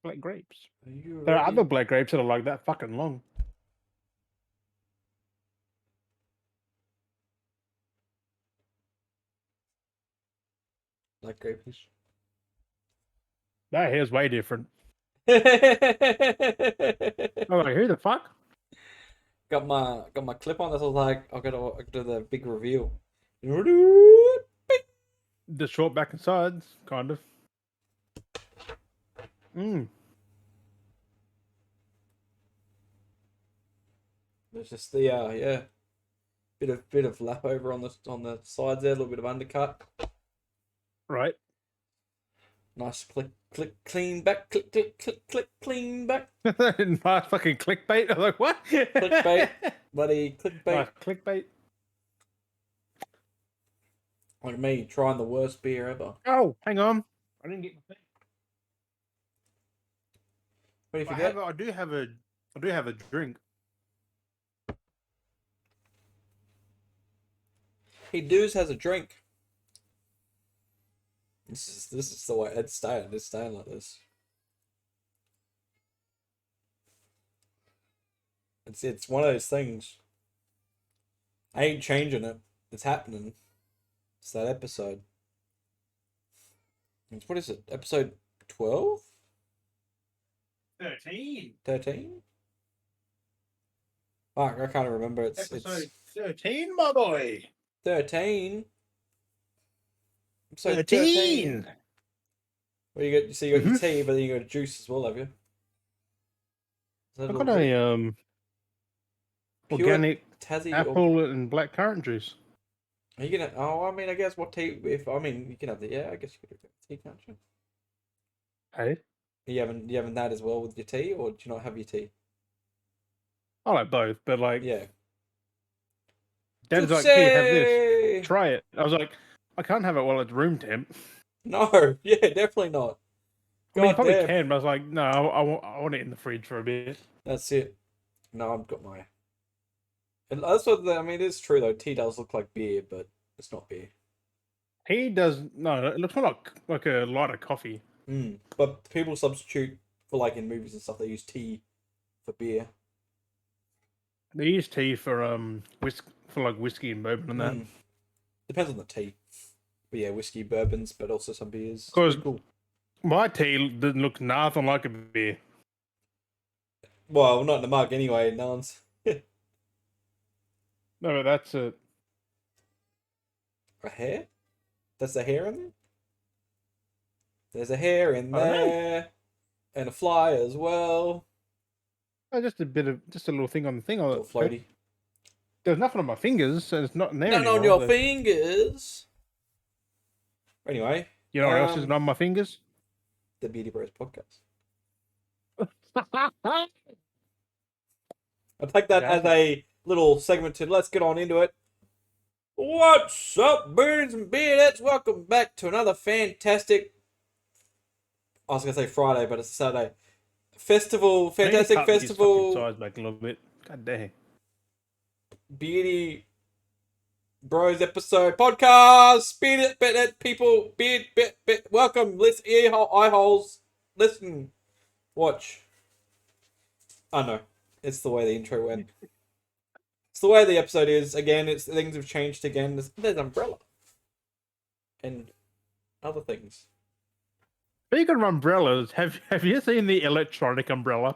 Black grapes. Are you There are ready? other black grapes that are like that fucking long. Black grapes. That hair's way different. got I'm like, who the fuck? my clip on. That's what I was like. I gotta do the big reveal. The short back and sides, kind of. There's just the yeah, bit of lap over on the sides there, a little bit of undercut. Right. Nice clean back, click, clean back. Nice fucking clickbait. I was like, what? Clickbait, bloody clickbait. Nice clickbait. Like me trying the worst beer ever. Oh, hang on. I didn't get my thing. What do you forget? I do have a drink. He doos has a drink. This is the way it's staying. It's staying like this. It's one of those things. I ain't changing it. It's happening. It's that episode. What is it? Episode 12? 13. 13? Fuck, I can't remember. Episode It's 13, my boy. 13. Episode 13. Well, you got your tea, but then you got juice as well, have you? I've got a organic Tassie apple and black currant juice. Are you gonna? Oh, I mean, I guess what tea? You can have the. Yeah, I guess you could have tea, can't you? Hey, You having that as well with your tea, or do you not have your tea? I like both, but like, Yeah. Dad's like, here, have this. Try it. I was like, I can't have it while it's room temp. No, yeah, definitely not. I mean, you probably can, but I was like, no, I want it in the fridge for a bit. That's it. No, I've got my. And that's what I mean. It is true though. Tea does look like beer, but it's not beer. He does no. It looks more like a lighter coffee. But people substitute for like in movies and stuff. They use tea for beer. They use tea for whiskey and bourbon and that. Depends on the tea. But yeah, whiskey, bourbons, but also some beers. Because cool. My tea didn't look nothing like a beer. Well, not in the mug anyway. No one's. No, but that's a hair. That's a hair in there. There's a hair in there, and a fly as well. Oh, just a little thing on the thing. Little floaty. There's nothing on my fingers, so it's not there Nothing anymore. on your fingers. Anyway. You know what else isn't on my fingers? The Beardy Bros podcast. I'll take that as a little segment to let's get on into it. What's up, beards and beardettes? Welcome back to another fantastic. I was gonna say Friday, but it's a Saturday. Fantastic festival. Size back a little bit. God damn. Beardy Bros episode podcast. Beard people. Welcome. Let's eye holes. Listen. Watch. I know. It's the way the intro went. It's the way the episode is. Again, things have changed again. There's Umbrella. And other things. Speaking of umbrellas, have you seen the electronic umbrella?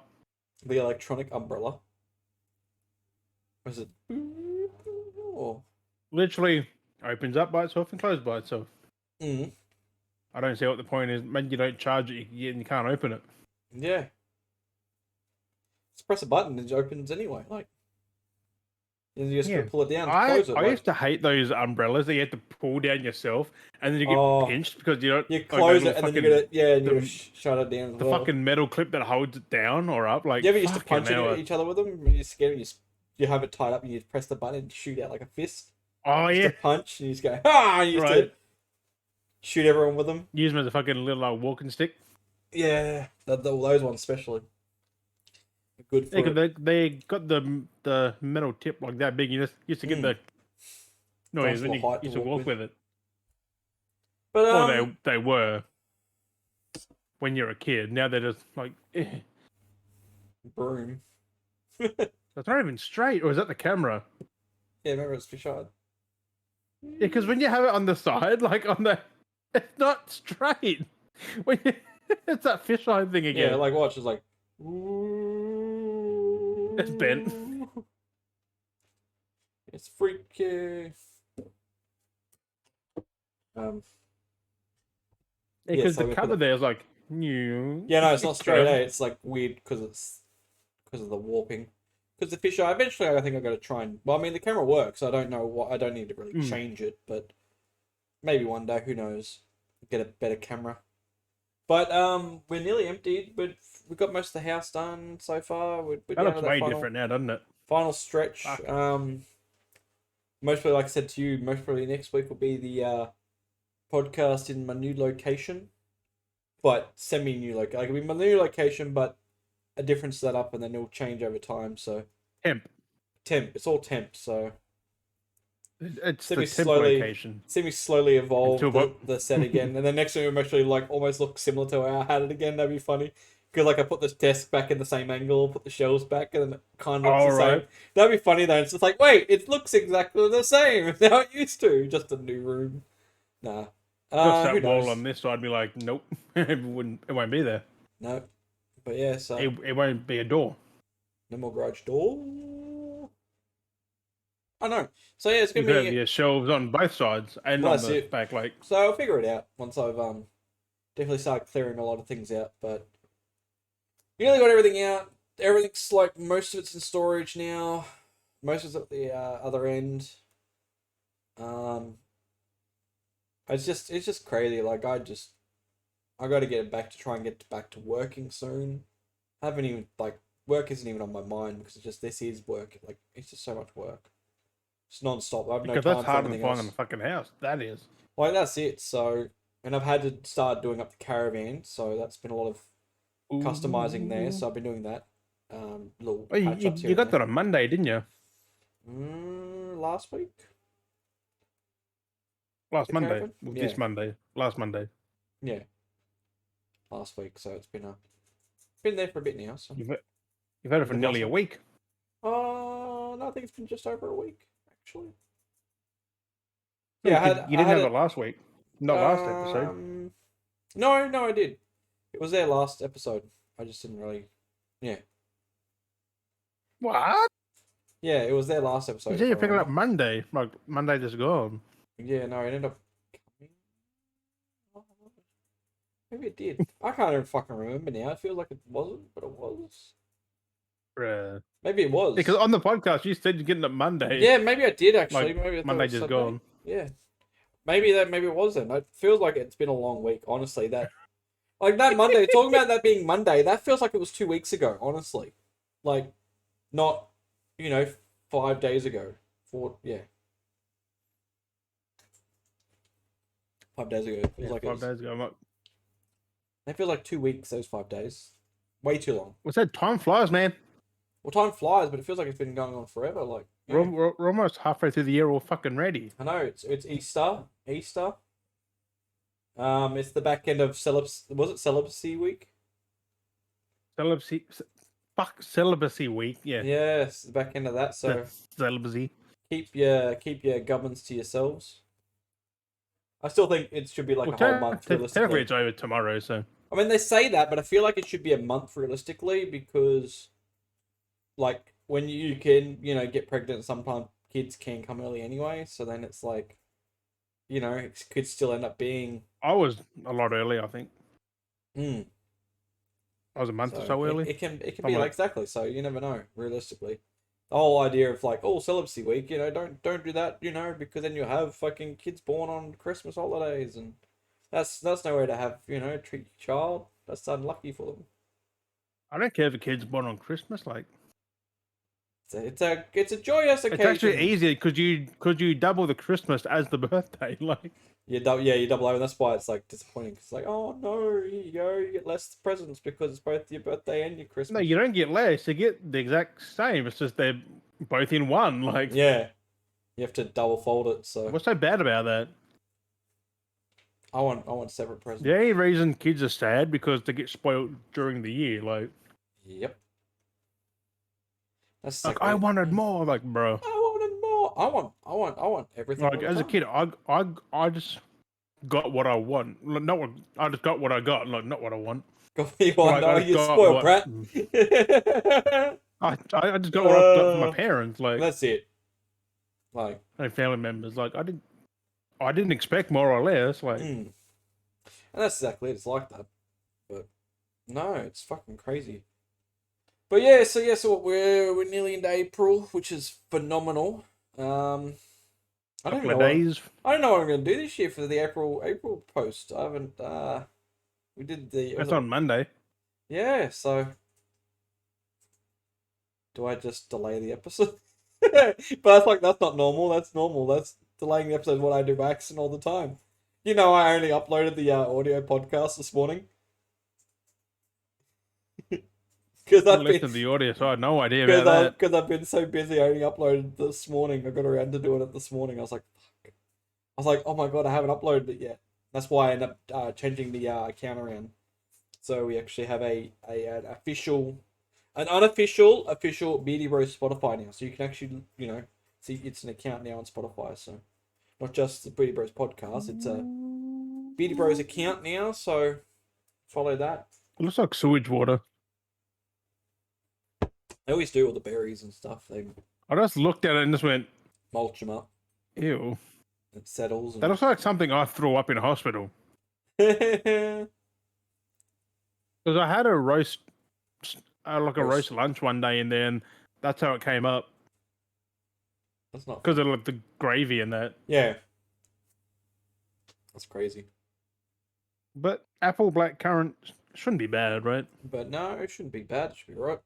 The electronic umbrella? Or is it? Or... Literally opens up by itself and closes by itself. I don't see what the point is. Maybe you don't charge it and you can't open it. Yeah. Just press a button and it opens anyway. Like, you just gotta pull it down and close it. I used to hate those umbrellas that you had to pull down yourself and then you get pinched because you don't. You close it and then you gotta shut it down as well. The fucking metal clip that holds it down or up. Like, you ever used to punch each other with them? When you're scared and you have it tied up and you press the button and shoot out like a fist. Oh, yeah. Just a punch and you just go, and you used to shoot everyone with them. Use them as a fucking little walking stick. Yeah, those ones especially. Good for they got the metal tip like that big. You just used to get the noise when you used to walk with it. But they were when you're a kid. Now they're just like, Broom. It's not even straight, or is that the camera? Yeah, remember it's fisheye. Yeah, because when you have it on the side, like on the, it's not straight. When you, it's that fisheye thing again. Yeah, like watch, it's like. It's bent. It's freaky. Because so the cover there is like new. Yeah, no, it's not straight. It's like weird because of the warping. Because the fisheye, eventually, I think I got to try and. Well, I mean, the camera works. I don't know what. I don't need to really change it, but maybe one day, who knows? Get a better camera. But we're nearly emptied. But we've got most of the house done so far. We're That down looks to way final, different now, doesn't it? final stretch. Fuck. Most probably, like I said to you, most probably next week will be the podcast in my new location, but semi-new location. Like it'll be my new location, but a different setup, and then it'll change over time. So Temp. It's all temp. So It's the temp slowly, location. slowly evolve Until the set again, and then next time it'll actually like almost look similar to how I had it again. That'd be funny. Because like I put this desk back in the same angle, put the shelves back, and then it kind of looks the same. That'd be funny though. It's just like, wait, it looks exactly the same as how it used to. Just a new room. Nah. Just Who that wall knows? on this side, be like, nope, it won't be there. No. But yeah, so It won't be a door. no more garage door. I know. So yeah, it's You gonna could be. have your shelves on both sides and Well, on that's the it. back. Like, So I'll figure it out once I've definitely started clearing a lot of things out. But nearly got everything out. Everything's like most of it's in storage now. Most of it's at the other end. It's just crazy. Like I got to get it back to try and get back to working soon. I haven't even like work isn't even on my mind because it's just this is work. Like it's just so much work. It's non-stop. I have no because time that's for harder than anything finding else. a fucking house. That is. Like that's it. So, and I've had to start doing up the caravan. So that's been a lot of customizing there. So I've been doing that. Little Well, patch ups here. you got that on Monday, didn't you? Last week. Last The Monday. caravan? Well, Yeah. This Monday. Last Monday. Yeah. Last week. So it's been there for a bit now. So. You've had it for The nearly a last week. No, I think it's been just over a week actually. So Yeah, you didn't have it last week. Not last episode. No, I did. It was there last episode. I just didn't really. Yeah. What? Yeah, it was there last episode. You said you picked it up Monday. Like, Monday just gone. Yeah, no, it ended up coming. Maybe it did. I can't even fucking remember now. It feels like it wasn't, but it was. Bruh. Maybe it was. Because on the podcast, you said you're getting it Monday. Yeah, maybe I did actually. Like, maybe I thought Monday it was just Sunday. gone. Yeah. Maybe it was then. It feels like it's been a long week, honestly. Like that Monday, talking about that being Monday, that feels like it was 2 weeks ago, honestly. Like, not, 5 days ago. 5 days ago. It feels like 5 days ago. I'm like, it feels like 2 weeks, those 5 days. Way too long. what's that? Time flies, man. Well, time flies, but it feels like it's been going on forever. Like, yeah. We're almost halfway through the year all fucking ready. I know, it's Easter. It's the back end of Celibacy Week? Celibacy week, yeah. Yes, the back end of that. So Celibacy. keep your governments to yourselves. I still think it should be like a whole month Technically, realistically. it's over tomorrow, so. I mean, they say that, but I feel like it should be a month realistically because, like, when you can, get pregnant, sometimes kids can come early anyway. So then it's like, it could still end up being. I was a lot early, I think. I was a month or so early. It can be like exactly. So you never know realistically. The whole idea of like, celibacy week, don't do that, because then you'll have fucking kids born on Christmas holidays, and that's no way to have, treat your child. That's unlucky for them. I don't care if a kid's born on Christmas. Like, it's a joyous occasion. it's actually easier because you double the Christmas as the birthday. Like, you double over. That's why it's like disappointing. It's like, oh no, here you go, you get less presents because it's both your birthday and your Christmas. no, you don't get less. You get the exact same. It's just they're both in one. Like, yeah, you have to double fold it. So what's so bad about that? I want separate presents. The only reason kids are sad because they get spoiled during the year. Like, Yep. That's like exactly I it. wanted more. Like, bro. I wanted more. I want everything. Like all the as a time. kid, I just got what I want. Like, not what I just got what I got. Like, not what I want. Got what you want, Like, I no, just you got spoiled what brat. I just got what I got from my parents. Like, That's it. Like, and family members. Like, I didn't expect more or less. Like, and that's exactly it. It's like that. But no, it's fucking crazy. But yeah, so we're nearly into April, which is phenomenal. I don't couple know of days. I don't know what I'm gonna do this year for the April post. I haven't we did the That's on Monday. yeah, so do I just delay the episode? But that's like that's not normal. That's normal. That's delaying the episode what I do by accident all the time. You know, I only uploaded the audio podcast this morning because I I've been listened to the audio, so I had no idea about that. because I've been so busy. I only uploaded this morning. I got around to doing it this morning. I was like, fuck. I was like, oh my god, I haven't uploaded it yet. That's why I ended up changing the account around. So we actually have an official, an unofficial, official Beardy Bros Spotify now. So you can actually, see it's an account now on Spotify. So not just the Beardy Bros podcast, it's a Beardy Bros account now. So follow that. It looks like sewage water. They always do all the berries and stuff. They I just looked at it and just went, mulch them up. ew. It settles. That looks like something I threw up in a hospital. And... Because I had a roast, like a Roast. roast lunch one day in there, and that's how it came up. That's not Because of like the gravy and that. yeah. That's crazy. But apple blackcurrant shouldn't be bad, right? But no, it shouldn't be bad. It should be right.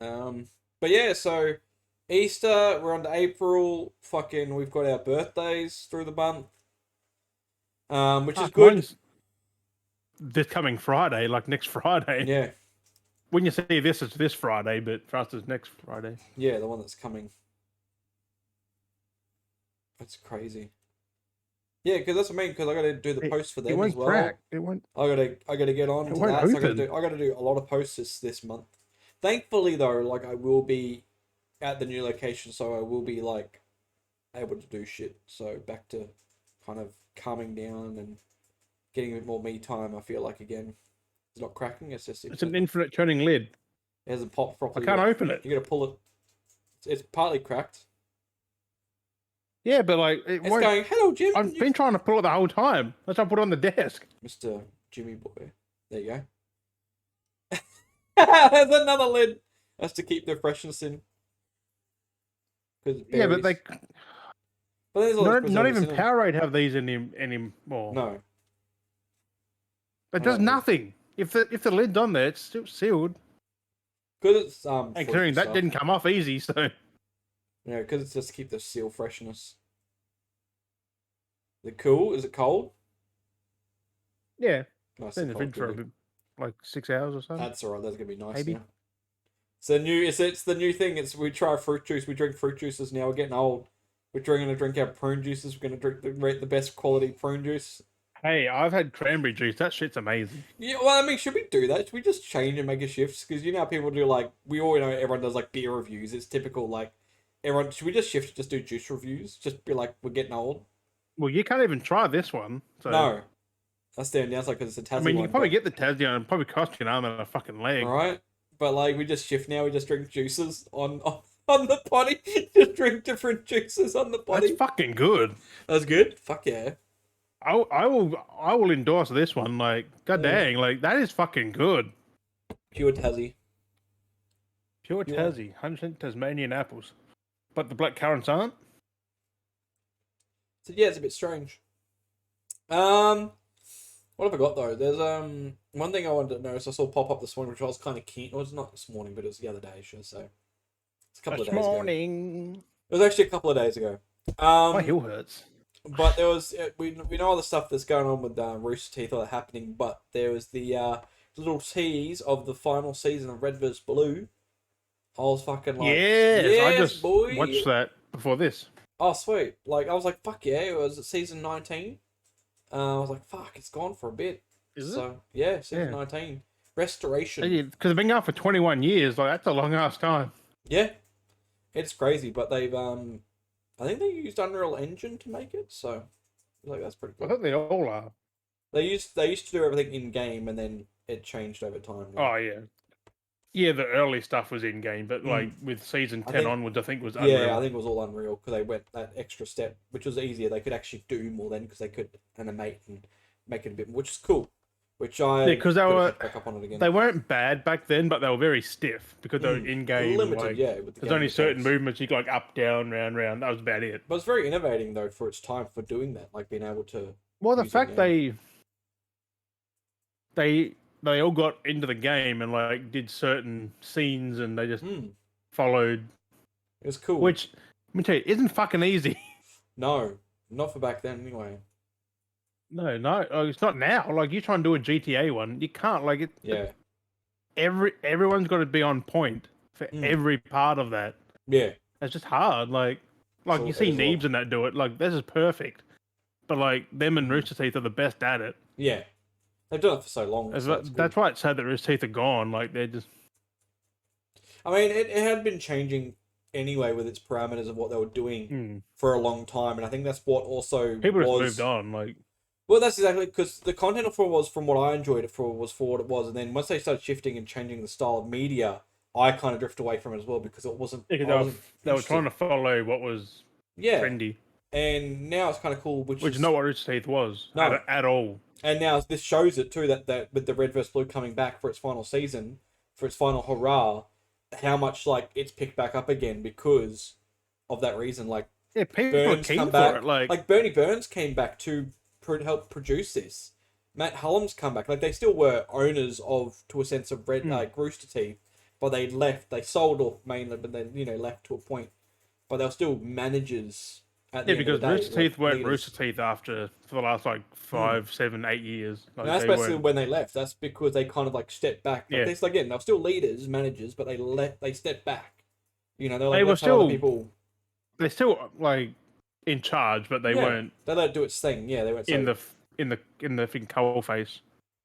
But yeah, so Easter, we're on to April. Fucking, we've got our birthdays through the month. Which is good. Mine's this coming Friday, like next Friday. Yeah, When you see this, it's this Friday, but for us, it's next Friday. yeah, the one that's coming. That's crazy. Yeah, because that's what I mean. Because I got to do the post for It them won't as well. crack. It won't. I gotta get on It to won't that. So open. I gotta do a lot of posts this month. Thankfully though, like I will be at the new location, so I will be like able to do shit. So back to kind of calming down and getting a bit more me time. I feel like again, it's not cracking. It's just It's an infinite turning lid. it hasn't popped I properly. can't yet. open it. You gotta pull it. It's partly cracked. Yeah, but like it It's won't. going. Hello, Jim. I've been trying to pull it the whole time. That's why I put it on the desk. Mr. Jimmy Boy. There you go. There's another lid. That's to keep the freshness in. Yeah, but they But there's all those not preservatives even in 'em. Powerade have these anymore. No. It does No. nothing. If the lid's on there, it's still sealed. Because it's And fruit considering that stuff. didn't come off easy, so Yeah, because it's just to keep the seal freshness. Is it cool? Is it cold? yeah. Nice It's in and the cold. fridge for a Good. bit, like 6 hours or something. That's alright. That's gonna be nice Maybe. now. It's the new thing. It's we try fruit juice. We drink fruit juices now. We're getting old. We're gonna drink our prune juices. We're gonna rate the best quality prune juice. Hey, I've had cranberry juice. That shit's amazing. Yeah, well, I mean, should we do that? Should we just change and make a shift? Because you know how people do like we all know everyone does like beer reviews. It's typical like everyone. Should we just shift? Just do juice reviews. Just be like we're getting old. Well, you can't even try this one. So. No, that's down like because it's a Tassie I mean, you one, can probably but- get the Tassie and it'd probably cost you an arm and a fucking leg. Right? But like we just shift now, we just drink juices on the potty. Just drink different juices on the potty. That's fucking good. That's good. Fuck yeah. I will endorse this one. Like, god Yeah. dang, like that is fucking good. Pure Tassie. Pure Yeah. Tassie, 100% Tasmanian apples, but the black currants aren't. So yeah, it's a bit strange. What have I got though? There's one thing I wanted to notice. I saw pop up this morning, which I was kind of keen. Well, it's not this morning, but it was the other day. Should I say? It's a couple This of days ago. morning, It was actually a couple of days ago. my heel hurts. But there was we know all the stuff that's going on with Rooster Teeth, all that happening. But there was the little tease of the final season of Red vs Blue. I was fucking like, Yes, I yes, just boy. watched that before this. Oh sweet! Like I was like, fuck yeah! It was season 19. I was like, fuck, it's gone for a bit. Is it? So yeah, since Yeah. 19 restoration. Because they've been going for 21 years. Like that's a long ass time. Yeah, it's crazy, but they've I think they used Unreal Engine to make it, so like that's pretty I cool. think they all are. They used to do everything in game, and then it changed over time. Oh yeah. Yeah, the early stuff was in game, but like with season I 10 think- onwards, I think was Yeah, Unreal. I think it was all Unreal because they went that extra step, which was easier. They could actually do more then because they could animate and make it a bit, which is cool. Which I because they gotta were catch back up on it again. they weren't bad back then, but they were very stiff because they were in game. Limited, like, yeah. With the there's game only certain mechanics. movements you could like up, down, round, round. That was about it. But it's very innovating though for its time for doing that, like being able to. Well, the use fact it they all got into the game and like did certain scenes and they just followed, it was cool. which let me tell you, isn't fucking easy. No, not for back then anyway. No, it's not now. Like you try and do a GTA one, you can't. Like it. Yeah, Everyone's got to be on point for every part of that. yeah. It's just hard. Like So you see as well. Neebs and that do it. Like this is perfect, but like them and Rooster Teeth are the best at it. Yeah, they've done it for so long. That's why it's sad that Rooster Teeth are gone. Like they're just. I mean, it had been changing anyway with its parameters of what they were doing for a long time, and I think that's what also People just moved on. Like, well, that's exactly because the content for was from what I enjoyed it for was for what it was, and then once they started shifting and changing the style of media, I kind of drifted away from it as well because it wasn't. they were trying to follow what was trendy, and now it's kind of cool, which is not what Rooster Teeth was at all. And now this shows it too that with the Red vs Blue coming back for its final season, for its final hurrah, how much like it's picked back up again because of that reason. Like people Burns are keen come for back, it. Like Bernie Burns came back to help produce this. Matt Hullum's come back. Like they still were owners of, to a sense, of Rooster Teeth, but they left. They sold off mainly, but then left to a point. But they were still managers. At the end of the day, Rooster Teeth weren't leaders. Rooster Teeth for the last like 5, 7, 8 years. Like, And that's basically when they left. That's because they kind of like stepped back. Like, again, they're still leaders, managers, but they stepped back. They're like, they were still people. They're still like in charge, but they weren't. They let it do its thing. Yeah, they weren't in the thing coal face.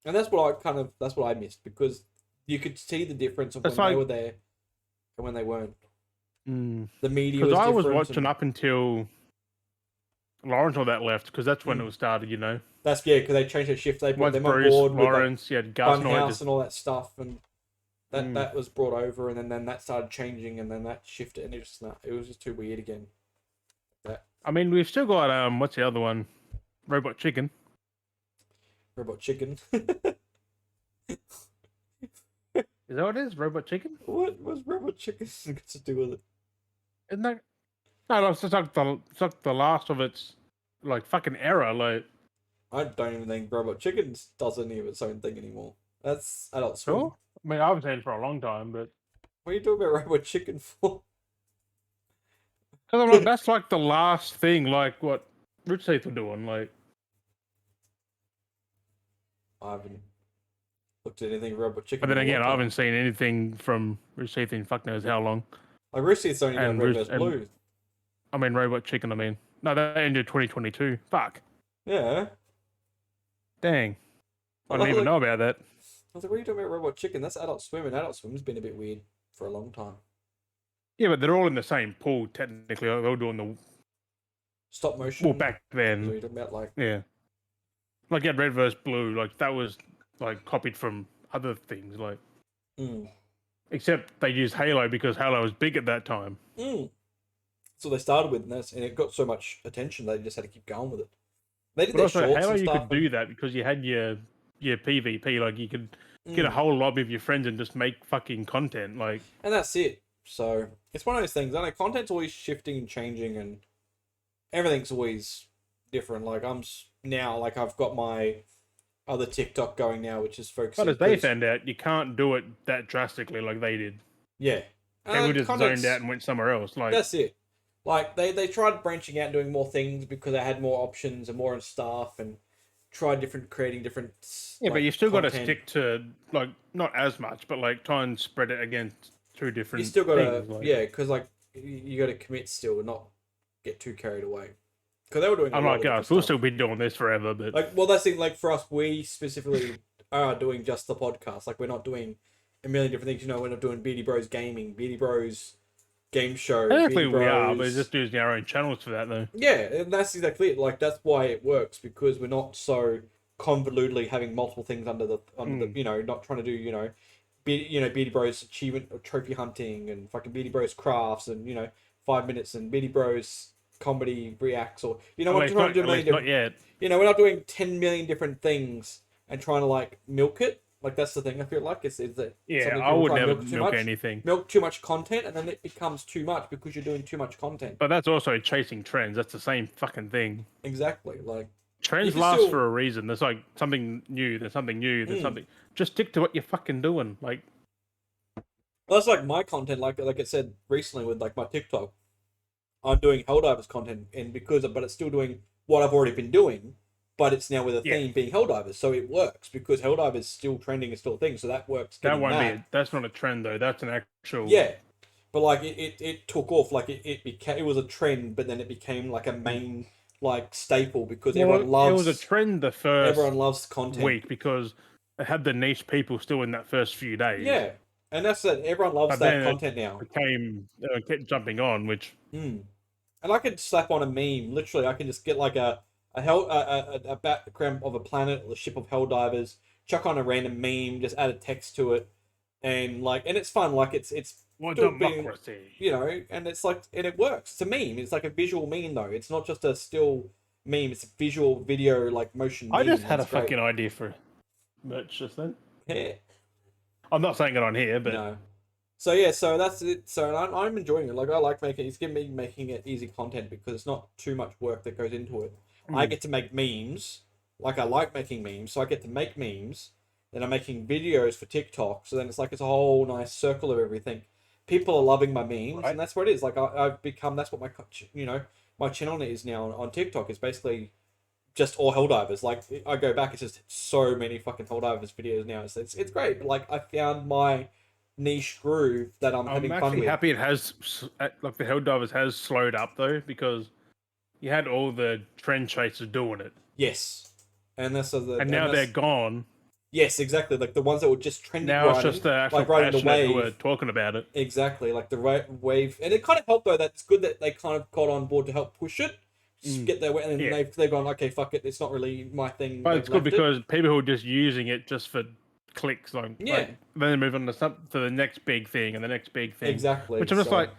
And that's what I missed because you could see the difference of when they were there and when they weren't. The media was I was different watching up until Lawrence all that left because that's when it was started. That's because they changed their shift. They brought them Bruce, on board Lawrence, with Gus Funhouse and all that stuff, and that was brought over, and then that started changing, and then that shifted, and it was just too weird again. I mean, we've still got what's the other one? Robot Chicken. Robot Chicken. Is that what it is? Robot Chicken? What was Robot Chicken got to do with it? Isn't that? No, it's just like the last of its like fucking era. Like, I don't even think Robot Chicken does any of its own thing anymore. That's Adult Swim. sure. I mean, I haven't seen it for a long time, but what are you talking about Robot Chicken for? because I'm like, that's like the last thing, like what Rooster Teeth were doing. Like, I haven't looked at anything Robot Chicken. but then again, I haven't seen anything from Rooster Teeth in fuck knows how long. Like Rooster Teeth's only done Red vs Blue. I mean, Robot Chicken. I mean, no, that ended 2022. Fuck. Yeah. Dang. I didn't even know about that. I was like, what are you talking about Robot Chicken? That's Adult Swim, and Adult Swim's been a bit weird for a long time. Yeah, but they're all in the same pool, technically. They're all doing the stop motion. Well, back then. So you're talking about, like... Yeah. Like, yeah, Red vs. Blue, like, that was, like, copied from other things, like... Except they used Halo because Halo was big at that time. So they started with this, and it got so much attention they just had to keep going with it. They did but their also, shorts Halo, and you stuff. could do that because you had your PvP, like, you could get a whole lobby of your friends and just make fucking content, like... And that's it. So, it's one of those things. I know content's always shifting and changing, and everything's always different. Like, I've got my other TikTok going now, which is focusing... But as they found out, you can't do it that drastically like they did. Yeah. They just zoned out and went somewhere else. Like that's it. Like, they tried branching out and doing more things because they had more options and more staff and tried creating different... Yeah, but you still got to stick to, like, not as much, but, like, try and spread it against two different You still got to... things, like... Yeah, because, like, you got to commit still and not get too carried away. because they were doing. I'm like, we'll still be doing this forever, but like, well, that's it. Like for us, we specifically are doing just the podcast. Like we're not doing a million different things. You know, we're not doing Beardy Bros Gaming, Beardy Bros Game Show. technically we are, but we're just using our own channels for that though. Yeah, and that's exactly it. Like that's why it works, because we're not so convolutedly having multiple things under the you know, not trying to do Beardy Bros achievement or trophy hunting and fucking Beardy Bros crafts and 5 minutes and Beardy Bros comedy reacts, or we're trying to do a million different. Not yet. We're not doing 10 million different things and trying to like milk it. Like that's the thing. I feel like it's that. Yeah, I would never milk anything. Milk too much content, and then it becomes too much because you're doing too much content. But that's also chasing trends. That's the same fucking thing. Exactly. Like trends last for a reason. There's like something new. There's something new. There's something. Just stick to what you're fucking doing. Like, well, that's like my content. Like I said recently with like my TikTok, I'm doing Helldivers content, and but it's still doing what I've already been doing. But it's now with a theme being Helldivers, so it works because Helldivers is still trending, is still a thing, so that works. That won't be. That's not a trend though. That's an actual. Yeah, but like it took off. Like it was a trend, but then it became like a main like staple because everyone loves. It was a trend the first. Everyone loves content week because it had the niche people still in that first few days. Yeah, and that's it. Everyone loves that content now. Kept jumping on, which. And I could slap on a meme. Literally, I can just get like a background of a planet or a ship of Helldivers, chuck on a random meme, just add a text to it, and it's fun. Like it's democracy, and it's like, and it works. It's a meme. It's like a visual meme though. It's not just a still meme. It's a visual video, like motion. I just had a fucking idea for merch just then. Yeah. I'm not saying it on here, but no. So yeah, so that's it. So I'm enjoying it. Like I like making. It's giving me making it easy content because it's not too much work that goes into it. I get to make memes. Like I like making memes, so I get to make memes. Then I'm making videos for TikTok. So then it's a whole nice circle of everything. People are loving my memes, and that's what it is. Like I've become. That's what my channel is now on TikTok. Is basically just all Helldivers. Like I go back, it's just so many fucking Helldivers videos now. It's great. But like I found my niche groove that I'm having fun with. I'm actually happy it has like the Helldivers has slowed up though, because you had all the trend chasers doing it. Yes, and now they're gone. Yes, exactly. Like the ones that were just trending. Now it's just the actual passionate who are talking about it. Exactly, like the wave, and it kind of helped though. That's good that they kind of got on board to help push it. Get their way, and they've gone, okay, fuck it, it's not really my thing. But it's good because people who are just using it just for clicks, then they move on to the next big thing and the next big thing. Exactly. Which I'm just like,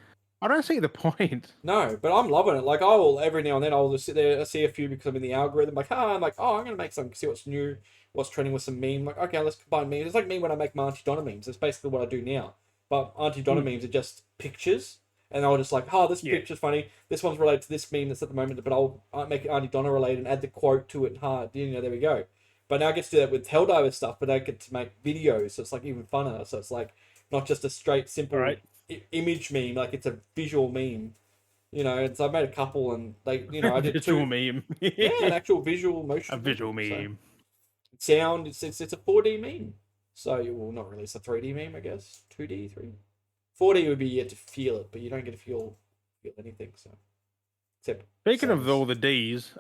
I don't see the point. No, but I'm loving it. Like I will every now and then I'll just sit there, I see a few because I'm in the algorithm. I'm gonna make some, see what's new, what's trending with some meme. Like, okay, let's combine memes. It's like me when I make my Auntie Donna memes. That's basically what I do now. But Auntie Donna memes are just pictures. And I'll just like, this picture's funny. This one's related to this meme that's at the moment, but I'll make it Auntie Donna related and add the quote to it. There we go. But now I get to do that with Helldiver stuff, but I get to make videos, so it's like even funner. So it's like not just a straight, simple image meme, like it's a visual meme. And so I made a couple, and they, I did visual meme. An actual visual motion. A visual meme. So, sound, it's a 4D meme. So not really. It's a 3D meme, I guess. 2D, 3D. 4D would be yet to feel it, but you don't get to feel anything. So, except speaking of all the Ds,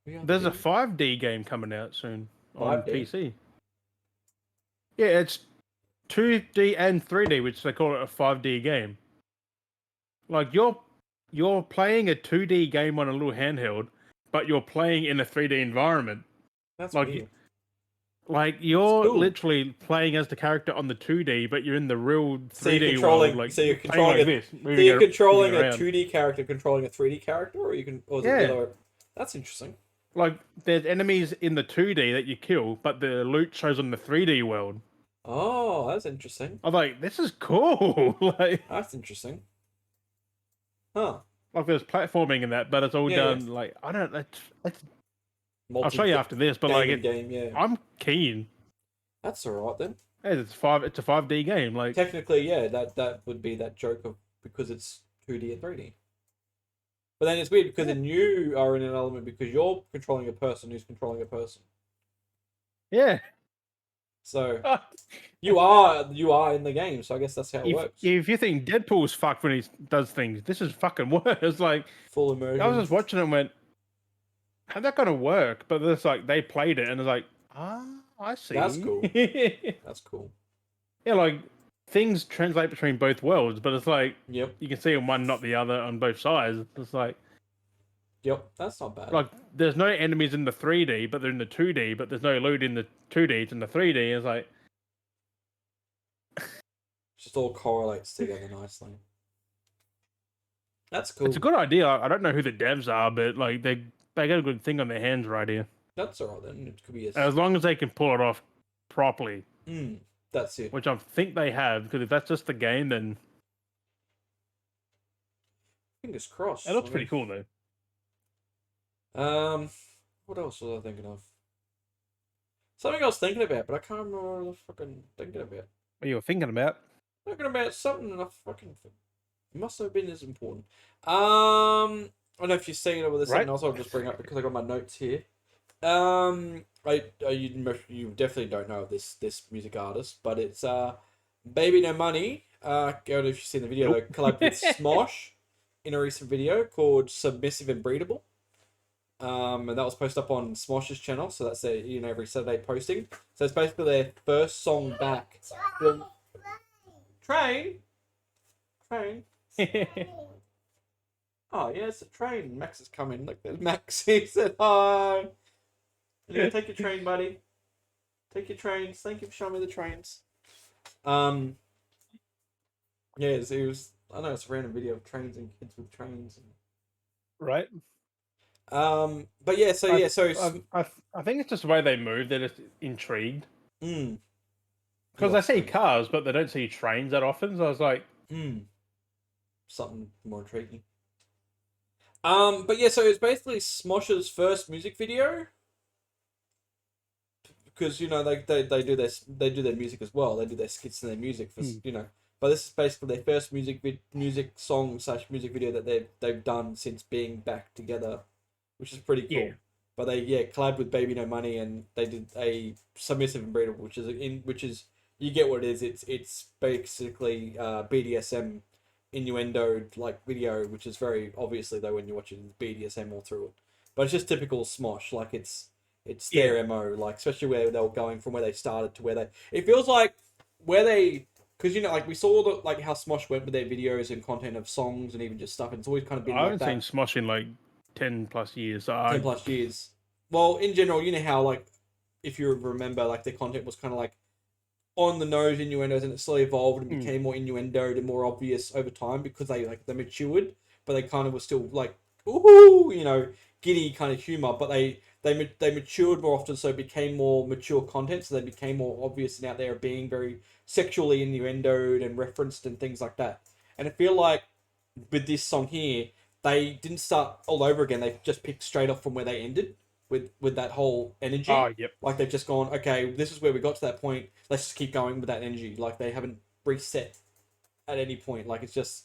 there's a 5D game coming out soon on PC. Yeah, it's 2D and 3D, which they call it a 5D game. Like you're playing a 2D game on a little handheld, but you're playing in a 3D environment. That's weird. Like you're literally playing as the character on the 2D, but you're in the real 3D world. So you're controlling you're controlling a 2D character, controlling a 3D character, or that's interesting. Like there's enemies in the 2D that you kill, but the loot shows on the 3D world. Oh, that's interesting. I'm like, this is cool. That's interesting. Huh. Like there's platforming in that, but it's all done like I don't. That's I'll show you after this, but I'm keen. That's alright then. It's a 5D game. Like technically, that would be that joke of because it's 2D and 3D. But then it's weird because then you are in an element because you're controlling a person who's controlling a person. Yeah. So you are in the game. So I guess that's how it works. If you think Deadpool's fucked when he does things, this is fucking worse. Like, Full immersion. I was just watching it and went, how'd that gonna work? But it's like they played it and it's like, I see. That's cool. That's cool. Yeah, like things translate between both worlds, but it's like, yep, you can see on one, not the other, on both sides. It's like, yep, that's not bad. like there's no enemies in the 3D, but they're in the 2D, but there's no loot in the 2D, it's in the 3D. It's like, just all correlates together nicely. That's cool. it's a good idea. I don't know who the devs are, but like they got a good thing on their hands right here. That's alright then. It could be as long as they can pull it off properly. That's it. Which I think they have, because if that's just the game, then fingers crossed. It looks pretty cool though. What else was I thinking of? Something I was thinking about, but I can't remember what I was fucking thinking about. What you were thinking about? Thinking about something and I fucking it must have been as important. I don't know if you've seen it with this something else I'll just bring up because I got my notes here. You definitely don't know this music artist, but it's BBno Money. Go if you've seen the video, they collabed with SMOSH in a recent video called Submissive and Breedable. And that was posted up on SMOSH's channel, so that's their every Saturday posting. So it's basically their first song back. Train. Oh yeah, it's a train. Max is coming. Look, there's Max. He said hi. Yeah, take your train, buddy. Take your trains. Thank you for showing me the trains. Yeah, it was. I know it's a random video of trains and kids with trains. Right. But yeah, so I think it's just the way they move. They're just intrigued. Because they see cars, but they don't see trains that often. So I was like, something more intriguing. But yeah, so it's basically Smosh's first music video. Because they do their music as well. They do their skits and their music for But this is basically their first music song / music video that they've done since being back together, which is pretty cool. Yeah. But they collabed with BBno Money and they did a Submissive and Breedable, which is you get what it is. It's basically BDSM innuendo like video, which is very obviously though when you watch it, BDSM all through it. But it's just typical Smosh, like it's their MO, like especially where they were going from where they started to where they. It feels like where they, because like we saw how Smosh went with their videos and content of songs and even just stuff. And it's always kind of been. I haven't seen Smosh in like 10+ years. 10+ years. Well, in general, you know how like if you remember, like their content was kind of like on the nose innuendos, and it slowly evolved and became more innuendoed and more obvious over time because they matured, but they kind of were still like ooh, giddy kind of humor, but they matured more often, so it became more mature content, so they became more obvious and out there being very sexually innuendoed and referenced and things like that. And I feel like with this song here, they didn't start all over again. They just picked straight off from where they ended with that whole energy. Oh, yep. Like they've just gone, okay, this is where we got to that point. Let's just keep going with that energy. Like they haven't reset at any point. Like it's just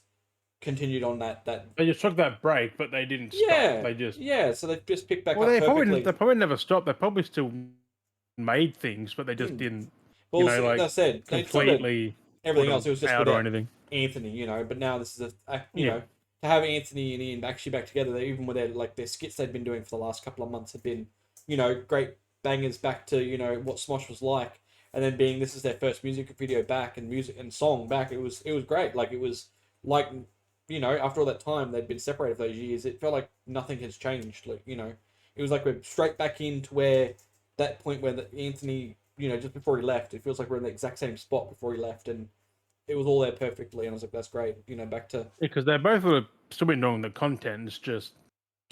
continued on that. They just took that break, but they didn't stop. They just so they just picked back up perfectly. They probably never stopped. They probably still made things, but they just didn't. Well, like I said, completely everything else. It was just out or anything. Anthony, But now this is to have Anthony and Ian actually back together. Even with their skits they'd been doing for the last couple of months have been great bangers back to what Smosh was like, and then being this is their first music video back and music and song back. It was great. Like it was like. After all that time they'd been separated for those years, it felt like nothing has changed. Like, it was like we're straight back into where that point where Anthony, just before he left, it feels like we're in the exact same spot before he left, and it was all there perfectly. And I was like, that's great. Back to because they both still been doing the content. It's just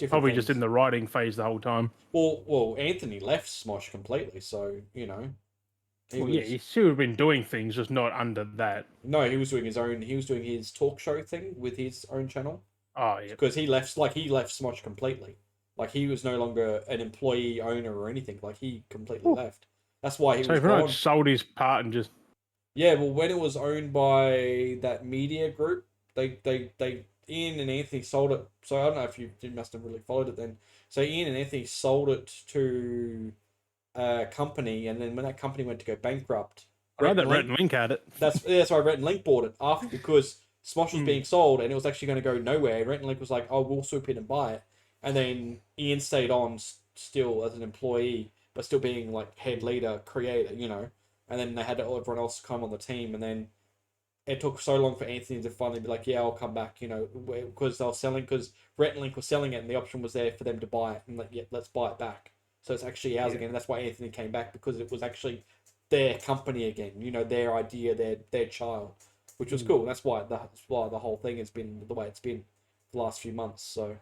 probably just in the writing phase the whole time. Well, Anthony left Smosh completely, so he still have been doing things, just not under that. No, he was doing his own. He was doing his talk show thing with his own channel. Oh yeah, because he left Smosh completely. Like he was no longer an employee owner or anything. Like he completely left. That's why he was gone. Sold his part and just. Yeah, well, when it was owned by that media group, they Ian and Anthony sold it. So I don't know if you must have really followed it then. So Ian and Anthony sold it to company, and then when that company went to go bankrupt, I read that Link, Rhett and Link had it. that's why Rhett and Link bought it after, because Smosh was being sold and it was actually going to go nowhere. Rhett and Link was like, "Oh, we'll swoop in and buy it," and then Ian stayed on still as an employee, but still being like head leader, creator, And then they had everyone else come on the team, and then it took so long for Anthony to finally be like, "Yeah, I'll come back," because they were selling, because Rhett and Link was selling it, and the option was there for them to buy it, and like, yeah, let's buy it back. So it's actually ours again, and that's why Anthony came back, because it was actually their company again, their idea, their child, which was cool. That's why the whole thing has been the way it's been the last few months. So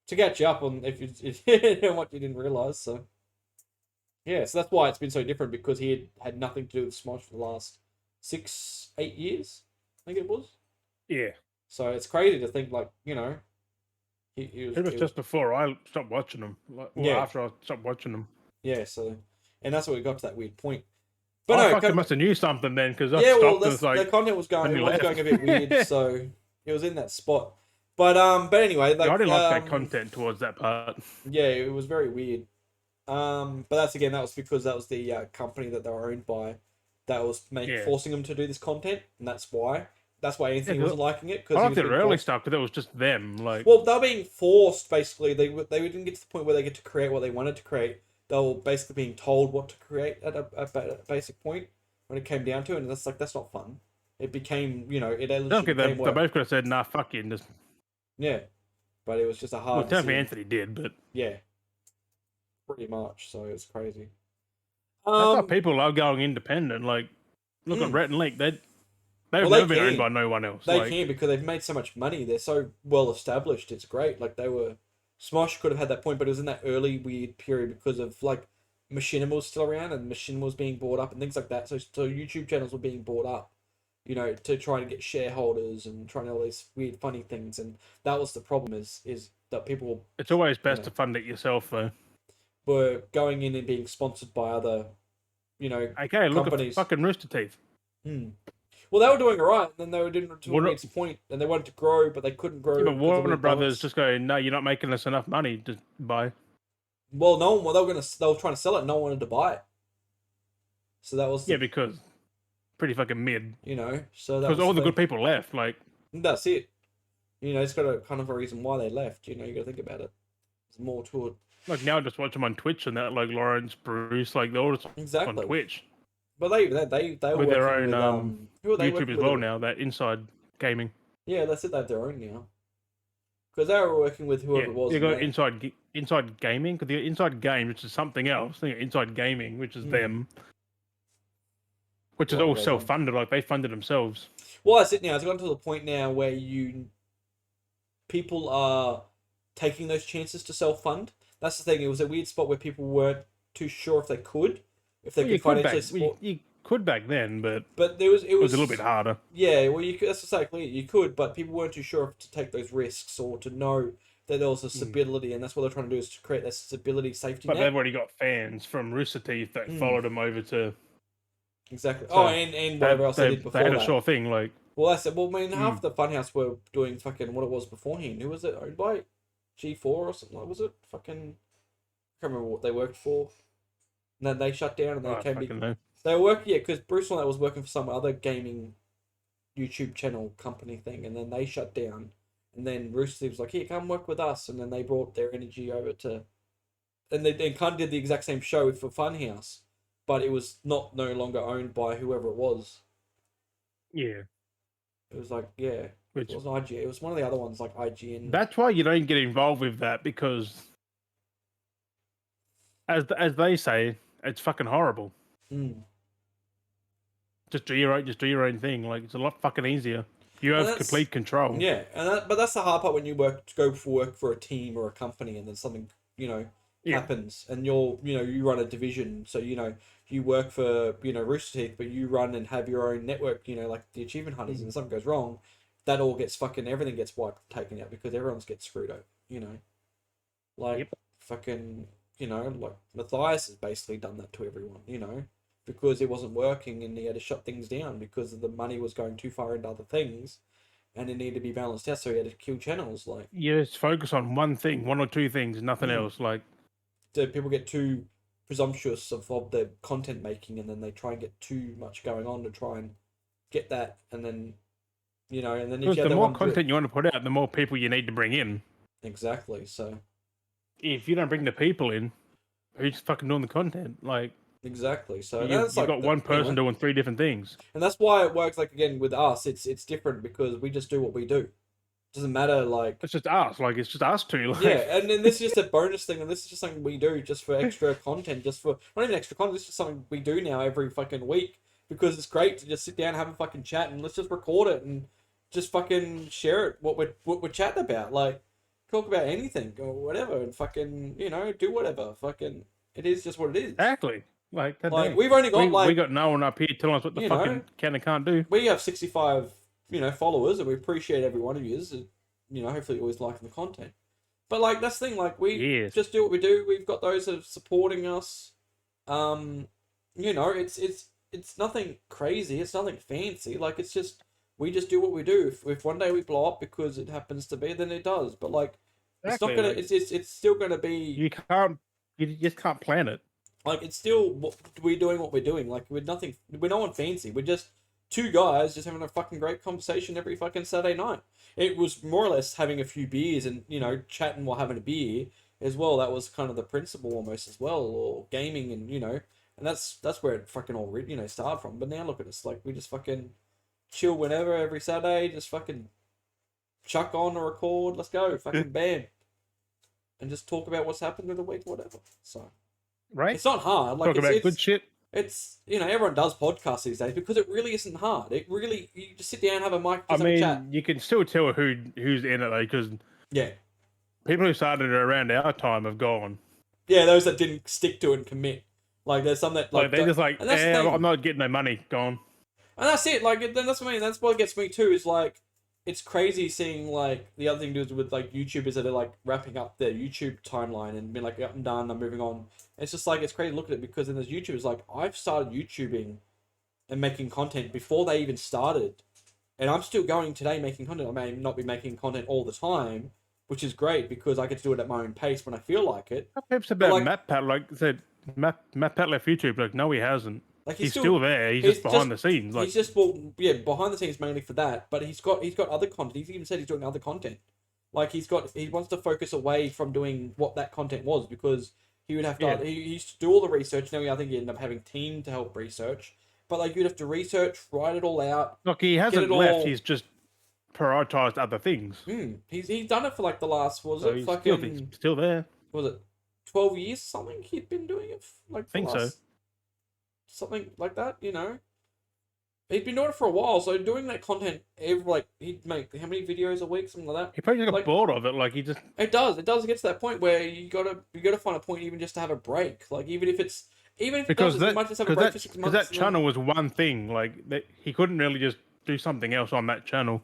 to catch you up on if what you didn't realize, so yeah, so that's why it's been so different, because he had nothing to do with Smosh for the last 6-8 years, I think it was. Yeah. So it's crazy to think, like, he was. It was just before I stopped watching them. After I stopped watching them. Yeah, so, and that's where we got to that weird point. But I fucking must have knew something then, because I stopped. The content was going a bit weird, so it was in that spot. But anyway, like, I didn't like that content towards that part. Yeah, it was very weird. But that was because that was the company that they were owned by, that was forcing them to do this content, and that's why Anthony wasn't liking it. I liked the early stuff, because it was just them. Like, well, they were being forced, basically. They didn't get to the point where they get to create what they wanted to create. They were basically being told what to create at a basic point when it came down to it, and that's not fun. It became, they both could have said, "Nah, fuck you," and just yeah. But it was just a hard. Well, definitely Anthony did, but yeah, pretty much. So it's crazy. That's why people are going independent. Like, look at Rhett and Link. They've never been owned by no one else. They can, because they've made so much money. They're so well established. It's great. Like, Smosh could have had that point, but it was in that early weird period because of, like, Machinima was still around, and Machinima was being bought up and things like that. So YouTube channels were being bought up, to try to get shareholders and trying all these weird, funny things. And that was the problem, is that people... It's always best to fund it yourself, though. Were going in and being sponsored by other, okay, look companies. At fucking Rooster Teeth. Well, they were doing alright, and then they were doing it to a point, and they wanted to grow, but they couldn't grow. Yeah, but Warner Brothers just go, "No, you're not making us enough money to buy." Well, no one. They were trying to sell it. No one wanted to buy it. So that was because pretty fucking mid. So that because all the good people left. Like, that's it. It's got a kind of a reason why they left. You got to think about it. There's more to it. Like, now I just watch them on Twitch and that, like Lawrence, Bruce, like they're all just on Twitch. But they were with their own YouTube as well now. That Inside Gaming. Yeah, that's it. They have their own now. Because they were working with whoever it was. You got Inside Gaming, because the Inside Game, which is something else. Inside Gaming, which is them, which is all self-funded. Like, they funded themselves. Well, that's it now. It's gotten to the point now where people are taking those chances to self-fund. That's the thing. It was a weird spot where people weren't too sure if they could. If they could financially support. You could back then, but it was a little bit harder. Yeah, well, you could, that's exactly it. You could, but people weren't too sure if to take those risks or to know that there was a stability, and that's what they're trying to do, is to create that stability, safety net. But they've already got fans from Rooster Teeth that followed them over to. Exactly. So and whatever else they did before that. They had a sure thing, like. Well, that's it. Well, I mean, half the Funhouse were doing fucking what it was beforehand. Who was it owned by? G4 or something? Like, was it fucking? I can't remember what they worked for. And then they shut down, and they were working, because Bruce on that was working for some other gaming YouTube channel company thing, and then they shut down, and then Rooster was like, "Here, come work with us," and then they brought their energy over to, and they kind of did the exact same show for Funhouse, but it was no longer owned by whoever it was. Yeah, it was like it was IGN. It was one of the other ones like IGN. That's why you don't get involved with that, because, as they say, it's fucking horrible. Just do your own thing. Like, it's a lot fucking easier. You have complete control. Yeah, but that's the hard part when you go for work for a team or a company, and then something happens, and you run a division. So you work for Rooster Teeth, but you run and have your own network. Like the Achievement Hunters, and something goes wrong, that all gets everything gets taken out, because everyone's gets screwed over. Like fucking. Like Matthias has basically done that to everyone, because it wasn't working, and he had to shut things down because the money was going too far into other things, and it needed to be balanced out, so he had to kill channels. Like, you just focus on one thing, one or two things, nothing else. Like, so people get too presumptuous of their content making, and then they try and get too much going on to try and get that, and then and then if Because you the have more content you want to put out, the more people you need to bring in. exactly. So if you don't bring the people in, who's fucking doing the content? Like exactly. So you've that's like got one person doing 3 different things, and that's why it works. Like again with us, it's different because we just do what we do. Doesn't matter like. it's just us. Like it's just us two. Like Yeah, and then this is just a bonus thing, and this is just something we do just for extra content, just for not even extra content. This is just something we do now every fucking week because it's great to just sit down, have a fucking chat, and let's just record it and just fucking share it. What we're chatting about, like talk about anything or whatever, and fucking do whatever. Fucking it is just what it is. exactly. Like We've only got we got no one up here telling us what the fucking can and can't do. We have 65 followers, and we appreciate every one of you. Hopefully you're always liking the content. But like that's the thing, like we just do what we do. We've got those that are supporting us. It's nothing crazy. It's nothing fancy. Like it's just we just do what we do. If one day we blow up because it happens to be, then it does. But like it's not gonna. It's still gonna be. You just can't plan it. Like it's still we're doing what we're doing. Like we're nothing. We're no one fancy. We're just two guys just having a fucking great conversation every fucking Saturday night. It was more or less having a few beers and chatting while having a beer as well. That was kind of the principle almost as well, or gaming and and that's where it fucking all started from. But now look at us, like we just fucking chill whenever every Saturday, just fucking chuck on a record, let's go, fucking bam, and just talk about what's happened in the week, whatever. So right, it's not hard. Like talk about good shit. It's everyone does podcasts these days because it really isn't hard. It really you just sit down, have a mic, just have a chat. You can still tell who's in it though, because people who started it around our time have gone. Yeah, those that didn't stick to it and commit. Like there's some that like they're just like, I'm not getting no money, gone. And that's it. Like then that's what I mean. That's what gets me too. Is like it's crazy seeing like the other thing to do with like YouTubers that are like wrapping up their YouTube timeline and being like, yep, I'm done, I'm moving on. It's just like it's crazy to look at it because then there's YouTubers like I've started YouTubing and making content before they even started, and I'm still going today making content. I may not be making content all the time, which is great because I get to do it at my own pace when I feel like it. Perhaps about like, Matt Pat, like I said, Matt Pat left YouTube. Like no, he hasn't. Like he's still there. He's just behind the scenes. Like he's just behind the scenes mainly for that. But he's got other content. He's even said he's doing other content. Like he wants to focus away from doing what that content was because he would have to. He used to do all the research. Now I think he ended up having a team to help research. But like you'd have to research, write it all out. Look, he hasn't left. He's just prioritized other things. He's done it for like the last still there. Was it 12 years? Something he'd been doing it like. I think so. Something like that, He'd been doing it for a while, so doing that content he'd make how many videos a week, something like that. He probably got bored of it, like he just. It does get to that point where you gotta find a point even just to have a break, like even if because that channel was one thing, like he couldn't really just do something else on that channel.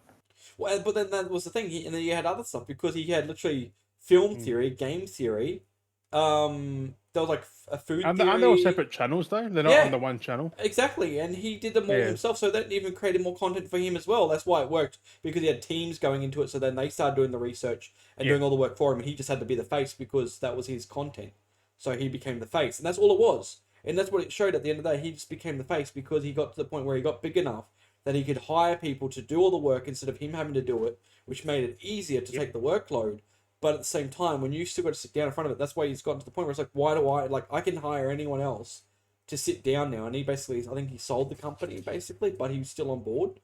Well, but then that was the thing, and then you had other stuff because he had literally film theory, game theory. There was like a food theory. And they were separate channels though. They're not on the one channel. Exactly, and he did them all himself, so that even created more content for him as well. That's why it worked because he had teams going into it. So then they started doing the research and doing all the work for him, and he just had to be the face because that was his content. So he became the face, and that's all it was. And that's what it showed at the end of the day. He just became the face because he got to the point where he got big enough that he could hire people to do all the work instead of him having to do it, which made it easier to take the workload. But at the same time, when you still got to sit down in front of it, that's why he's gotten to the point where it's like, why do I can hire anyone else to sit down now. And he basically, I think he sold the company basically, but he was still on board.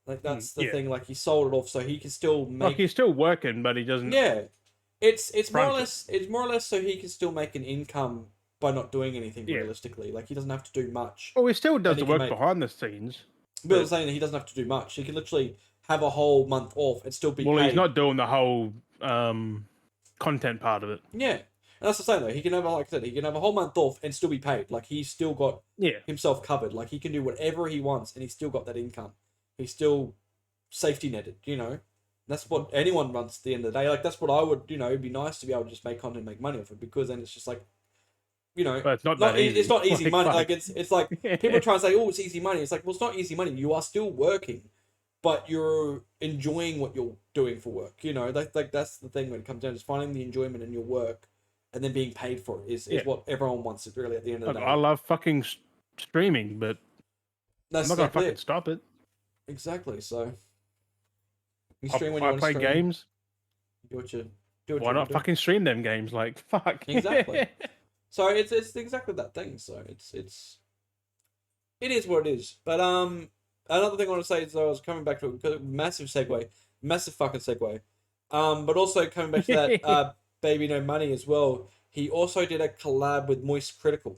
Like that's the thing. Like he sold it off so he can still make. Like he's still working, but he doesn't. Yeah, it's more or less so he can still make an income by not doing anything realistically. Like he doesn't have to do much. Well, he still does the work behind the scenes. But I'm saying that he doesn't have to do much. He can literally have a whole month off and still be paid. He's not doing the whole content part of it. Yeah. And that's the same though. He can have, like I said, he can have a whole month off and still be paid. Like he's still got himself covered. Like he can do whatever he wants and he's still got that income. He's still safety netted, you know. That's what anyone wants at the end of the day. Like that's what I would, you know, it'd be nice to be able to just make content, make money off it, because then it's just like, you know, but it's not that easy. It's not easy money. Like it's like people try and say, oh, it's easy money. It's like, well, it's not easy money. You are still working, but you're enjoying what you're doing for work. You know, like that's the thing when it comes down to finding the enjoyment in your work and then being paid for it is Yeah. what everyone wants. It really at the end of the Look, day. I love fucking streaming, but That's I'm not gonna exactly fucking it. stop it. Exactly. So you stream when you I want to play stream. games. Do what you do. What Why you want not to do. fucking stream them games? Like, fuck. Exactly. So it's exactly that thing. So it is what it is. But another thing I want to say is, I was coming back to a massive segue, massive fucking segue. But also coming back to that Baby No Money as well. He also did a collab with MoistCr1TiKaL.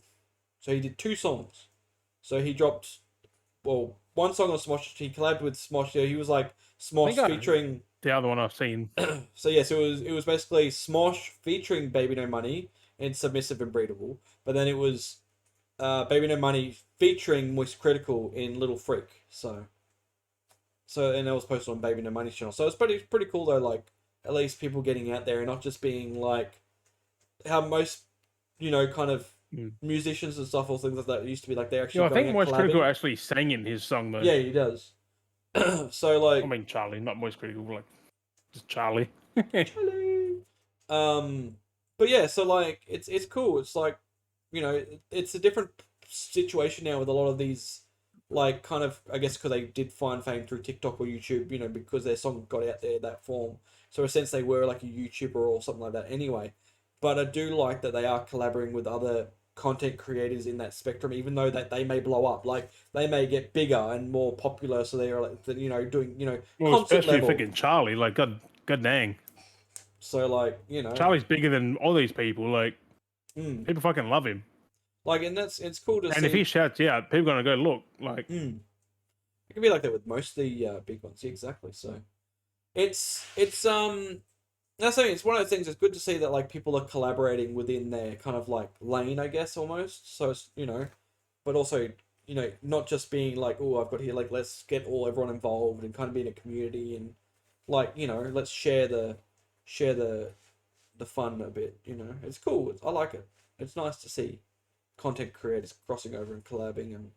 So he did 2 songs. So he dropped, well, one song on SMOSH. He collabed with SMOSH. He was like SMOSH featuring. The other one I've seen. So yes, it was basically SMOSH featuring Baby No Money and Submissive and Breedable. But then it was Baby No Money featuring MoistCr1TiKaL in Little Freak. So and that was posted on Baby No Money's channel. So it's pretty cool though. Like, at least people getting out there and not just being like how most, kind of musicians and stuff or things like that used to be, like they're actually. I think MoistCr1TiKaL MoistCr1TiKaL actually sang in his song though. Yeah, he does. So like, I mean Charlie, not MoistCr1TiKaL, like just Charlie. Charlie. But yeah, so like it's cool. It's like, it's a different situation now with a lot of these, like, kind of, I guess because they did find fame through TikTok or YouTube, because their song got out there that form. So in a sense they were like a YouTuber or something like that anyway. But I do like that they are collaborating with other content creators in that spectrum, even though that they may blow up, like they may get bigger and more popular. So they are like, doing, Well, concert especially level. freaking Charlie, like god dang. So like, Charlie's bigger than all these people. Like, people fucking love him. Like, and it's cool to see. And if he shouts out, people are gonna go look. Like, it can be like that with most of the big ones. Yeah, exactly. So it's that's something. It's one of those things. It's good to see that like people are collaborating within their kind of like lane, I guess, almost. So it's, but also, not just being like, oh, I've got here, like, let's get everyone involved and kind of be in a community and like, let's share the fun a bit. It's cool. I like it. It's nice to see content creators crossing over and collabing and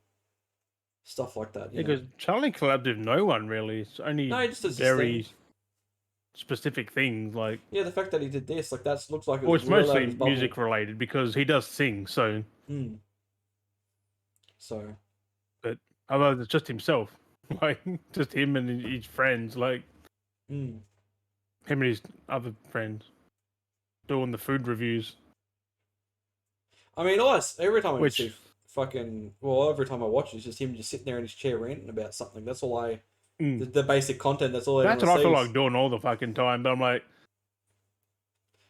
stuff like that. because Charlie collabed with no one really. It's only just does his very thing. specific things. Like, Yeah, the fact that he did this, like, that looks like it well, was it's real out of mostly his bubble. music related because he does sing. So, So, but otherwise it's just himself, like just him and his friends, like him and his other friends doing the food reviews. I mean, every time I see every time I watch it, it's just him just sitting there in his chair ranting about something. That's all the basic content. That's all. That's what I feel like doing all the fucking time. But I'm like,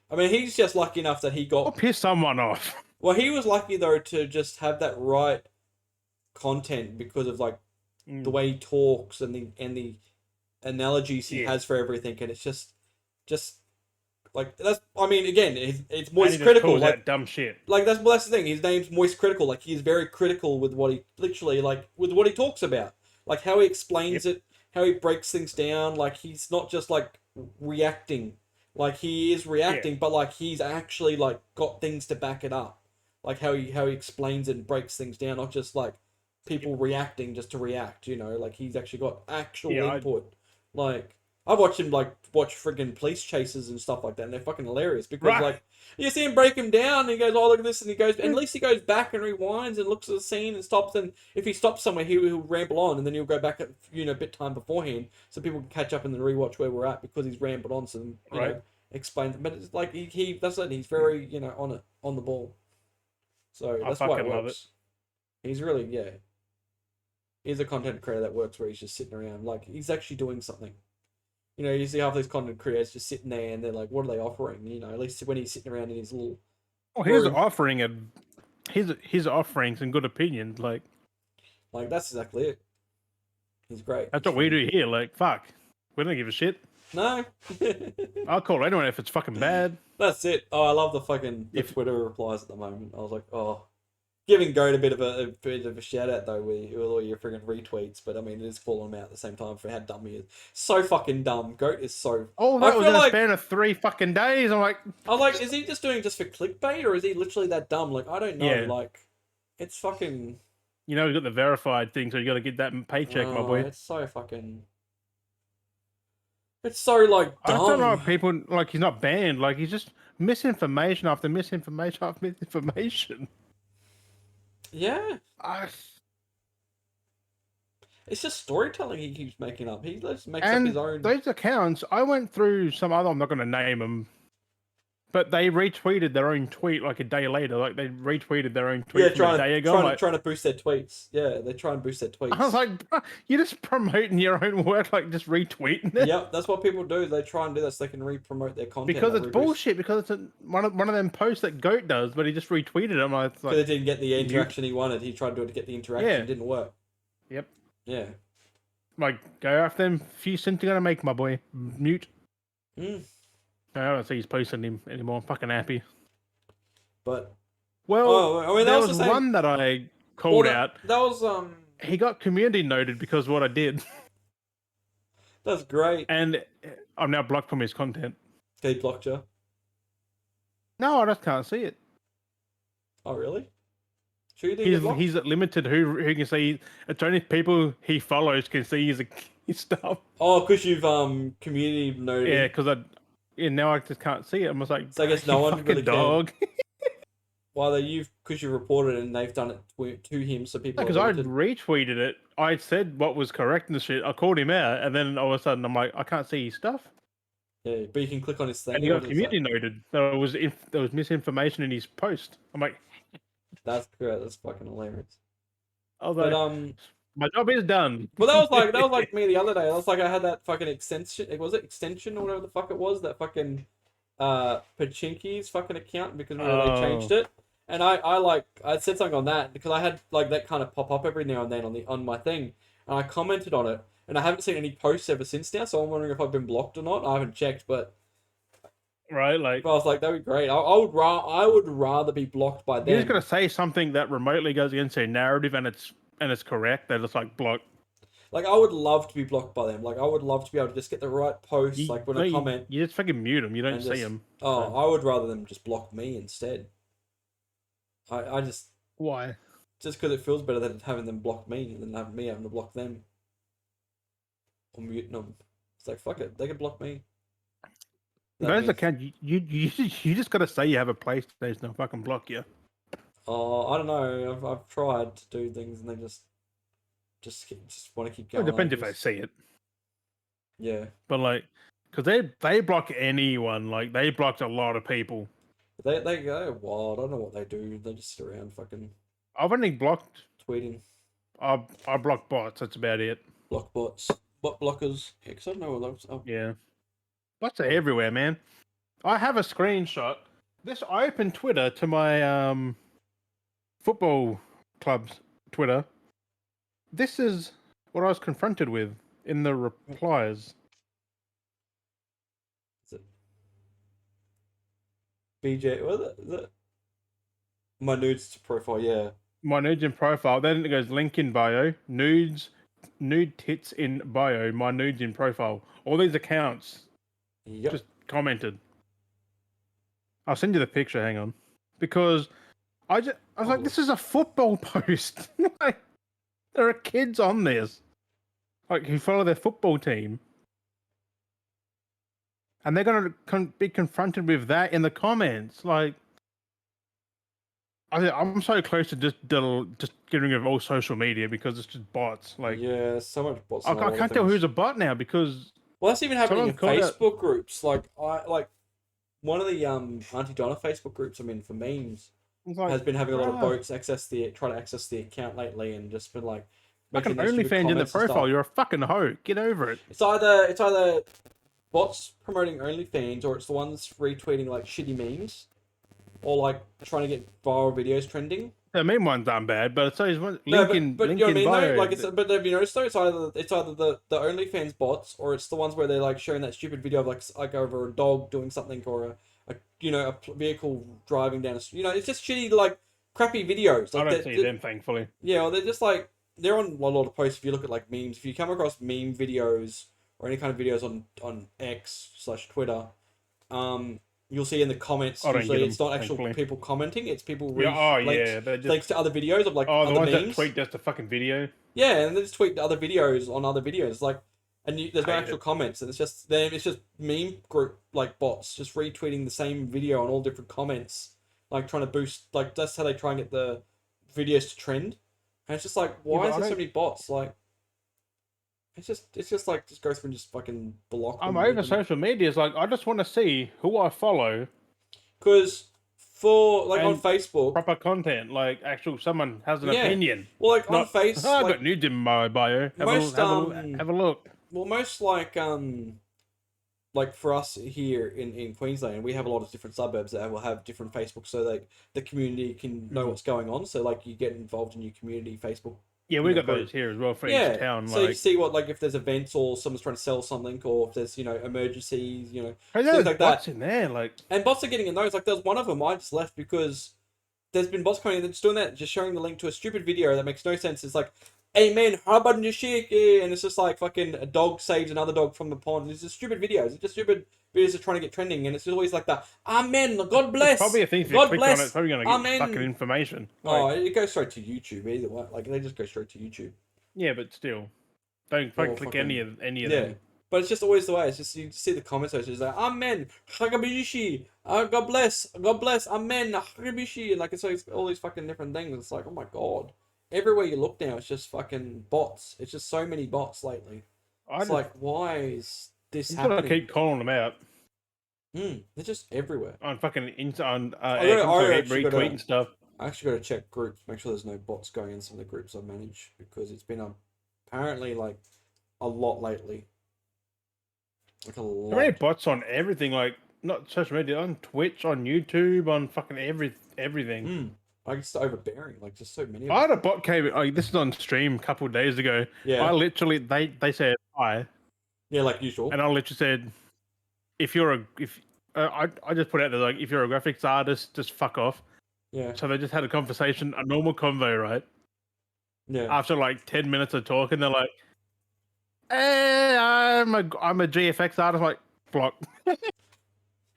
I mean, he's just lucky enough that he got. I'll piss someone off. Well, he was lucky though to just have that right content because of like the way he talks and the analogies he has for everything, and it's just like that's. I mean, again, it's MoistCr1TiKaL, like that dumb shit. Like that's the thing. His name's MoistCr1TiKaL. Like he's very critical with what he with what he talks about, like how he explains it, how he breaks things down. Like he's not just like reacting. Like he is reacting, but like he's actually like got things to back it up. Like how he explains it and breaks things down, not just like people reacting just to react. Like he's actually got actual input. Like I've watched him like watch friggin' police chases and stuff like that, and they're fucking hilarious because like you see him break him down, and he goes, "Oh, look at this," and he goes, and at least he goes back and rewinds and looks at the scene and stops. And if he stops somewhere, he'll ramble on, and then he'll go back at a bit time beforehand, so people can catch up and then rewatch where we're at because he's rambled on, so you know, explain. But it's like he that's it. He's very on the ball, so that's why it works. He's really he's a content creator that works where he's just sitting around, like he's actually doing something. You see half these content creators just sitting there and they're like, what are they offering? At least when he's sitting around in his little. Well, he's offering his offerings and good opinions, like that's exactly it. He's great. That's what we do here. Like, fuck, we don't give a shit. No. I'll call anyone if it's fucking bad. That's it. Oh, I love the Twitter replies at the moment. I was like, oh. Giving Goat a bit of a shout out though with all your friggin' retweets, but I mean it is calling him out at the same time for how dumb he is. So fucking dumb. Goat is so. Oh, that was in a span of 3 fucking days. I'm like, is he just doing for clickbait or is he literally that dumb? Like I don't know. Yeah. Like, it's fucking. We've got the verified thing, so you got to get that paycheck, my boy. It's so fucking. It's so like I just don't know dumb. what people like. He's not banned. Like he's just misinformation after misinformation after misinformation. Yeah. I, It's just storytelling he keeps making up. He just makes up and his own. those accounts, I went through some other. I'm not going to name them, but they retweeted their own tweet like a day later. Like they retweeted their own tweet Yeah, from a day ago. trying to boost their tweets. Yeah, they try and boost their tweets. I was like, bro, you're just promoting your own work, like just retweeting it. Yep, that's what people do. They try and do that so they can re-promote their content. Because like it's bullshit. Because it's one of them posts that Goat does, but he just retweeted it. Like, because it didn't get the interaction he wanted. He tried to do it to get the interaction. Yeah. It didn't work. Yep. Yeah. Like, go after them. Few cents you're gonna make, my boy. Mute. Mm. I don't see he's posting him anymore. I'm fucking happy. But well, I mean, there that was was the same... one that I called out. That was He got community noted because of what I did. That's great. And I'm now blocked from his content. He blocked you. No, I just can't see it. Oh really? Sure you didn't get blocked? He's limited who can see. It's only people he follows can see his stuff. Oh, because you've community noted. Yeah, because now I just can't see it. I'm just like, So I guess no one really dog. Well, because you reported it and they've done it to him, so people. Because I retweeted it. I said what was correct and shit. I called him out, and then all of a sudden I'm like, I can't see his stuff. Yeah, but you can click on his thing. And he got community noted. There was misinformation in his post. I'm like, that's great. That's fucking hilarious. I was like, my job is done. Well, that was like me the other day. That was like I had that fucking extension. Was it extension or whatever the fuck it was? That fucking Pachinki's fucking account because they changed it. And I said something on that because I had like that kind of pop up every now and then on my thing, and I commented on it, and I haven't seen any posts ever since now. So I'm wondering if I've been blocked or not. I haven't checked, but right, like I was like, that'd be great. I would rather be blocked by them. You're just gonna say something that remotely goes against their narrative, and it's correct. They're just like block. Like I would love to be blocked by them. Like I would love to be able to just get the right posts. Like when I comment, you just fucking mute them. You don't see them. Oh, so. I would rather them just block me instead. I just... Why? Just because it feels better than having them block me than having me having to block them. Or muting them. It's like, fuck it. They can block me. Those account, you just gotta say you have a PlayStation, they'll fucking block you. Oh, I don't know. I've tried to do things and they just want to keep going. It depends if they see it. Yeah. But like, because they block anyone. Like, they blocked a lot of people. They go wild. I don't know what they do. They just sit around fucking... I've only blocked... Tweeting. I block bots, that's about it. Block bots. Bot blockers. Yeah, because I don't know what those are. Yeah. Bots are everywhere, man. I have a screenshot. I opened Twitter to my football club's Twitter. This is what I was confronted with in the replies. BJ, what is it? My nudes profile, yeah. My nudes in profile. Then it goes link in bio, nude tits in bio, my nudes in profile. All these accounts just commented. I'll send you the picture, hang on. Because I was like, this is a football post. Like, there are kids on this. Like, who follow their football team. And they're going to be confronted with that in the comments. Like, I'm so close to just getting rid of all social media because it's just bots. Like, yeah, so much bots. I can't tell who's a bot now because... Well, that's even happening in Facebook groups. Like, one of the Auntie Donna Facebook groups I'm in for memes has been having a lot of bots try to access the account lately and just been like... Fucking OnlyFans in the profile, you're a fucking hoe. Get over it. It's either bots promoting OnlyFans or it's the ones retweeting like shitty memes or like trying to get viral videos trending. The meme ones aren't bad, but it's always link you know what I in mean, bio. Like but have you noticed though? It's either the OnlyFans bots or it's the ones where they're like showing that stupid video of like over a dog doing something or a vehicle driving down it's just shitty like crappy videos. Like, I don't see them, thankfully. Yeah, well, they're just like they're on a lot of posts. If you look at like memes, if you come across meme videos or any kind of videos on X/Twitter, you'll see in the comments usually it's not actual people commenting, it's people links to other videos of like the other ones memes. that tweet just a fucking video. Yeah, and they just tweet other videos on other videos. Like and there's no actual comments, and it's just meme group like bots just retweeting the same video on all different comments, like trying to boost, like that's how they try and get the videos to trend. And it's just like, why is there so many bots? Like, it's just like, just go through and just fucking block them. I'm over social media. It's like, I just want to see who I follow. Because for, like, on Facebook... proper content, like, actual, someone has an opinion. Well, like, on Facebook... I got nudes in my bio. Have a look. Well, most, like for us here in Queensland, we have a lot of different suburbs that will have different Facebook, so like the community can know what's going on. So like you get involved in your community Facebook. Yeah, we got those here as well for each town. So you see what, like, if there's events or someone's trying to sell something, or if there's, emergencies, things like bots that. In there, like, and bots are getting in those. Like, there's one of them I just left because there's been bots coming in that's doing that, just showing the link to a stupid video that makes no sense. It's like, amen, and it's just like fucking a dog saves another dog from the pond. It's just stupid videos. It's just stupid videos are trying to get trending, and it's always like that. Amen. God bless. It's probably a thing. If you click on it, it's probably going to get fucking information. Like, it goes straight to YouTube either way. Like, they just go straight to YouTube. Yeah, but still, don't click any of them. But it's just always the way. It's just, you see the comments. It's just like, amen, hagabishi, God bless, amen, hagabishi, and like it's all these fucking different things. It's like, oh my god. Everywhere you look now, it's just fucking bots. It's just so many bots lately. It's like, why is this happening? I keep calling them out. They're just everywhere. On fucking retweet and stuff. I actually got to check groups, make sure there's no bots going in some of the groups I manage, because it's been apparently like a lot lately. Like a lot. There are many bots on everything, like not social media, on Twitch, on YouTube, on fucking everything. Like, it's overbearing, like just so many. I had a bot came. Like, this is on stream a couple of days ago. Yeah. I literally they said hi. Yeah, like usual. And I literally said, I just put out there, like, if you're a graphics artist, just fuck off. Yeah. So they just had a conversation, a normal convo, right? Yeah. After like 10 minutes of talking, they're like, "Hey, I'm a GFX artist." Like, block.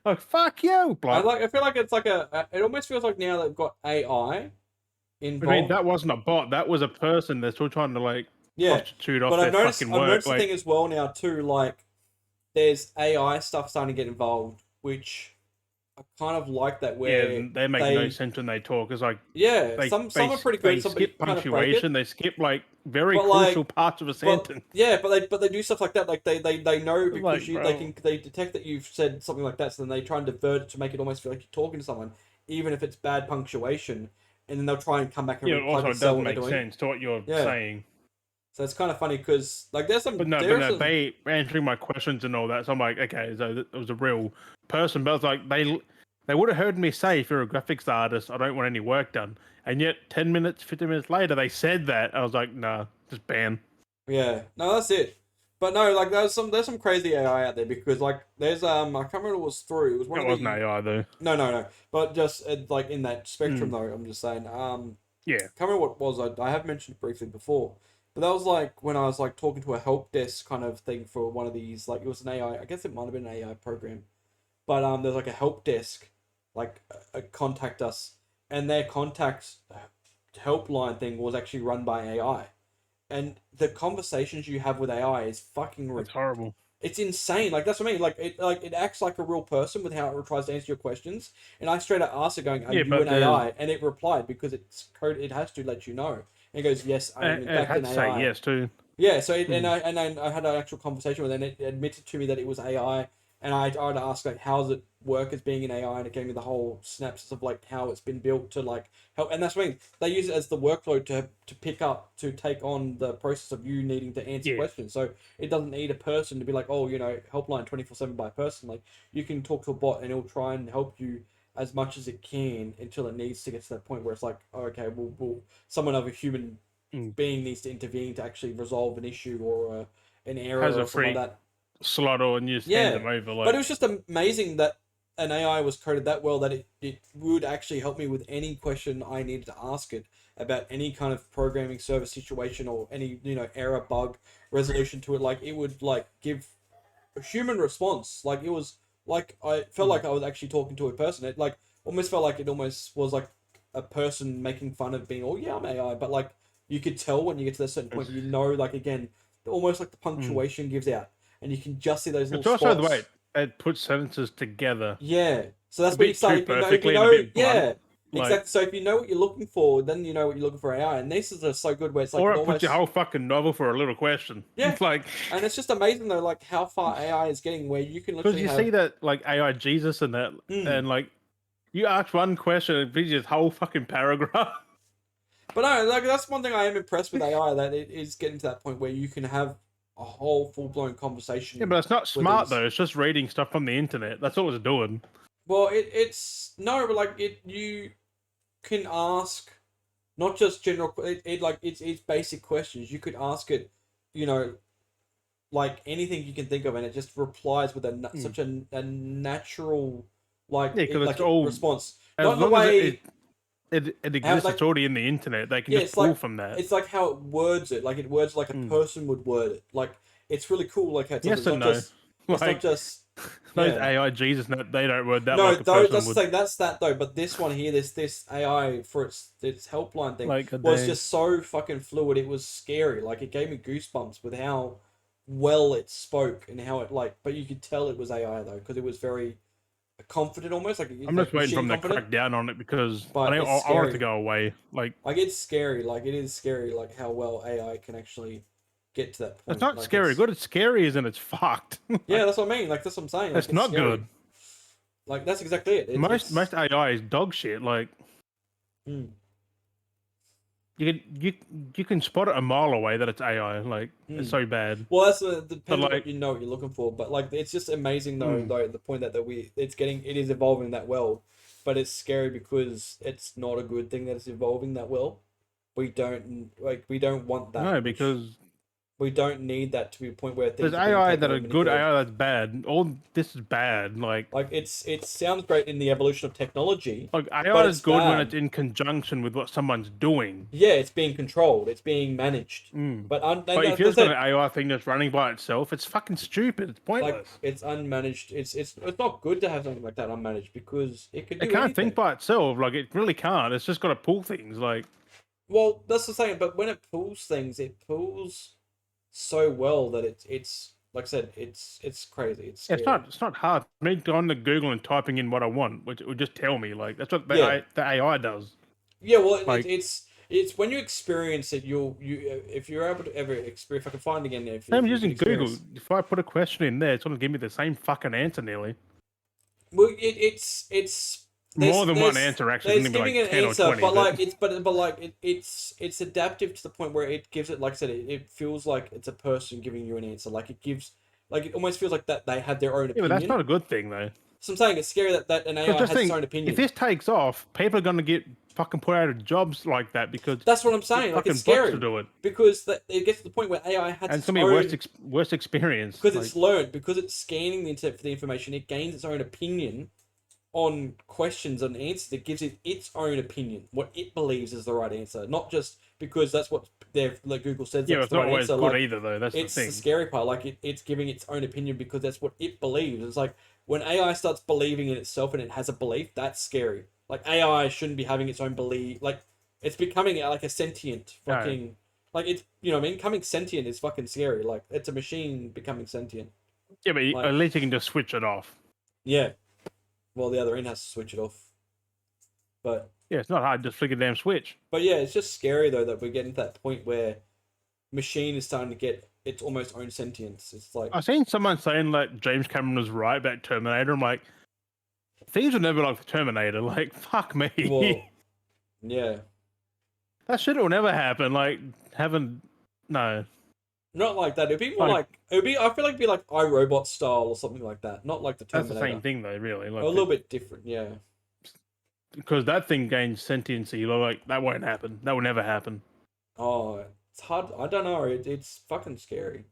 Like, fuck you, block. I feel like it's like it almost feels like now they've got AI involved. I mean, that wasn't a bot. That was a person. They're still trying to like prostitute off but their I've noticed, fucking work. I've noticed the thing as well now too. Like, there's AI stuff starting to get involved, which I kind of like that. Where they make no sense when they talk. It's like some are pretty good. They skip punctuation. They skip like very crucial like, parts of a sentence. But they do stuff like that. Like they know because like, they detect that you've said something like that, so then they try and divert it to make it almost feel like you're talking to someone, even if it's bad punctuation, and then they'll try and come back and also it doesn't make sense to what you're saying. So it's kind of funny because like there's some. They answering my questions and all that. So I'm like, okay, so it was a real person, but it's like they would have heard me say, if you're a graphics artist, I don't want any work done. And yet 10 minutes, 15 minutes later, they said that. I was like, nah, just ban. Yeah, no, that's it. But no, like there's some crazy AI out there, because like there's I can't remember what it was through. It was one of the... wasn't AI though. No. But just like in that spectrum though, I'm just saying. Yeah. I can't remember what it was. I have mentioned it briefly before. But that was like when I was like talking to a help desk kind of thing for one of these, like it was an AI, I guess it might have been an AI program. But there's like a help desk, like contact us, and their contact helpline thing was actually run by AI. And the conversations you have with AI is fucking It's horrible. It's insane. Like, that's what I mean. Like it acts like a real person with how it tries to answer your questions. And I straight up asked it going, "Are you an AI?" And it replied, because it's code. It has to let you know. And it goes, "Yes, I'm in fact an AI." Say yes too. Yeah. So and I had an actual conversation with it, and it admitted to me that it was AI. And I had to ask, like, how does it work as being an AI? And it gave me the whole synopsis of, like, how it's been built to, like, help. And that's what I mean. They use it as the workload to pick up, to take on the process of you needing to answer questions. So it doesn't need a person to be like, oh, helpline 24/7 by person. Like, you can talk to a bot and it'll try and help you as much as it can until it needs to get to that point where it's like, oh, okay, we'll someone of a human being needs to intervene to actually resolve an issue or an error or something like that. Slot and you just hand them over. Like... But it was just amazing that an AI was coded that well that it would actually help me with any question I needed to ask it about any kind of programming service situation or any error, bug resolution to it. Like, it would like give a human response. Like, it was like I felt like I was actually talking to a person. It like almost felt like it almost was like a person making fun of being, oh yeah, I'm AI, but like you could tell when you get to that certain point, like, again, almost like the punctuation gives out, and you can just see those little It's also spots. the way it puts sentences together. Yeah, so that's A what you bit say. too If you know, perfectly and a bit blunt. yeah, Like, exactly. So if you know what you're looking for, then you know what you're looking for AI. And this is just so good where it's like or it almost puts your whole fucking novel for a little question. yeah, It's like, and it's just amazing though, like how far AI is getting, where you can because literally you have. see that like AI Jesus and that, and like you ask one question, it brings you this whole fucking paragraph. But no, like that's one thing I am impressed with AI, that it is getting to that point where you can have a whole full blown conversation. Yeah, but it's not with smart these. though. It's just reading stuff from the internet. That's all it's doing. Well, it's no, but like you can ask not just general. It's basic questions. You could ask it, you know, like anything you can think of, and it just replies with such a natural Yeah, because it's all response. as Not in the long as way it exists. It's already in the internet. They can yeah, just it's pull like from that. it's like how it words it. Like it words like a person would word it. Like it's really cool. Like how Yes and no. it's not Like just those yeah. AI Jesus, they don't word that No, like a though person that's the would. thing. That's that though. But this one here, this AI for its helpline thing Like a was day. just so fucking fluid. It was scary. Like it gave me goosebumps with how well it spoke and how it like. But you could tell it was AI though, because it was very confident almost like I'm like just waiting for machine them to confident. crack down on it because But it's I want it to scary. go away. Like Like it's scary. Like it is scary. Like how well AI can actually get to that it's point. not Like scary. Good. It's scary, isn't it? It's fucked. yeah, that's what I mean. Like that's what I'm saying. Like It's it's not scary. good. Like that's exactly it. Most AI is dog shit. Like Mm, you can spot it a mile away that it's AI. Like it's mm. so bad. Well, that's But depends on what like, you know what you're looking for. But like it's just amazing though the point that it is evolving that well, but it's scary because it's not a good thing that it's evolving that well. We don't want that. no, Which because we don't need that to be a point where there's things are being AI taken that or are good, manipulated. AI that's bad. All this is bad. Like it sounds great in the evolution of technology, Like but AI is it's good when it's bad. in conjunction with what someone's doing. Yeah, it's being controlled. It's being managed. Mm. But But if that's you've just got it. an AI thing that's running by itself, it's fucking stupid. It's Like pointless. it's unmanaged. It's not good to have something like that unmanaged because it could It do can't think anything. by itself. Like it really can't. It's just got to pull things. Like Well, that's the thing. But when it pulls things, it pulls so well that it's like I said, it's crazy. It's scary. it's not hard. Me going to Google and typing in what I want, which it would just tell me. Like that's what Yeah, the AI does. yeah. Well, Like it's when you experience it, if you're able to ever experience. If I can find again, I'm if you can using Google. experience. If I put a question in there, it's gonna give me the same fucking answer nearly. Well, it's More than one answer actually. It's there's gonna be giving like an 10 or answer, 20. but But like it's adaptive to the point where it gives it, like I said, it feels like it's a person giving you an answer. Like it gives, like it almost feels like that they have their own yeah, but that's opinion. not a good thing though. So I'm saying it's scary that an Because AI just has its think, own if opinion. this takes off, people are gonna get fucking put out of jobs like that because That's what I'm get saying. Like it's fucking bots to scary do it, because it gets to the point where AI has and it's its gonna be a own, worst experience. because Like it's learned, because it's scanning the internet for the information. It gains its own opinion on questions and answers. It gives it its own opinion, what it believes is the right answer, not just because that's what like Google says yeah, but that's it's the not right always answer. good Like either though. That's the it's the thing. scary part. Like it's giving its own opinion because that's what it believes. It's like when AI starts believing in itself and it has a belief, that's scary. Like AI shouldn't be having its own belief. Like it's becoming like a sentient No. fucking, like it's, you know what I mean? Becoming sentient is fucking scary. Like it's a machine becoming sentient. Yeah, but Like at least you can just switch it off. yeah. Well, the other end has to switch it off. But Yeah, it's not hard. Just flick a damn switch. yeah, it's just scary though that we're getting to that point where machine is starting to get its almost own sentience. It's like I've seen someone saying that James Cameron was right about Terminator. I'm like, things were never like the Terminator. Like, fuck me. well, yeah, That shit will never happen. Like, having no. not like that. It'd be more Like, like it would be. I feel like it'd be like iRobot style or something like that. Not like the that's the Terminator. same thing though, really. A Like, little bit different, yeah. because that thing gains sentiency. Like, that won't happen. That will never happen. Oh, it's hard. I don't know. It's fucking scary.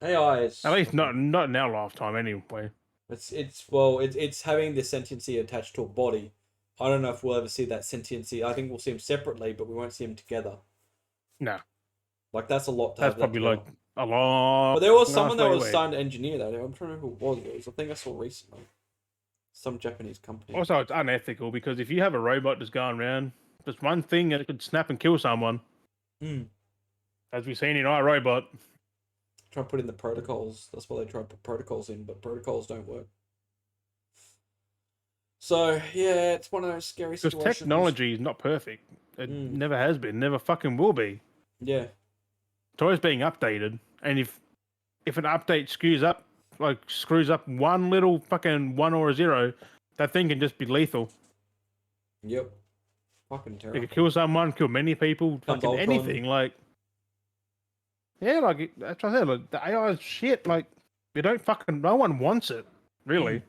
AI is At least fucking. not in our lifetime, anyway. It's having the sentiency attached to a body. I don't know if we'll ever see that sentiency. I think we'll see them separately, but we won't see them together. No, Like that's a lot to that's have that probably together. like a long. But there was someone that way was away. starting to engineer that. I'm trying to remember who it was. I think I saw recently. Some Japanese company. Also, it's unethical because if you have a robot just going around, just one thing, it could snap and kill someone. Hmm. As we've seen in iRobot. Try to put in the protocols. That's why they try to put protocols in, but protocols don't work. So yeah, it's one of those scary Because situations. technology is not perfect. It never has been, never fucking will be. Yeah. It's always being updated, and if an update screws up one little fucking 1 or a 0, that thing can just be lethal. Yep. Fucking It terrible. could kill someone, kill many people, fucking anything. Like, yeah, like that's what I said. Like, the AI is shit. Like, no one wants it, really.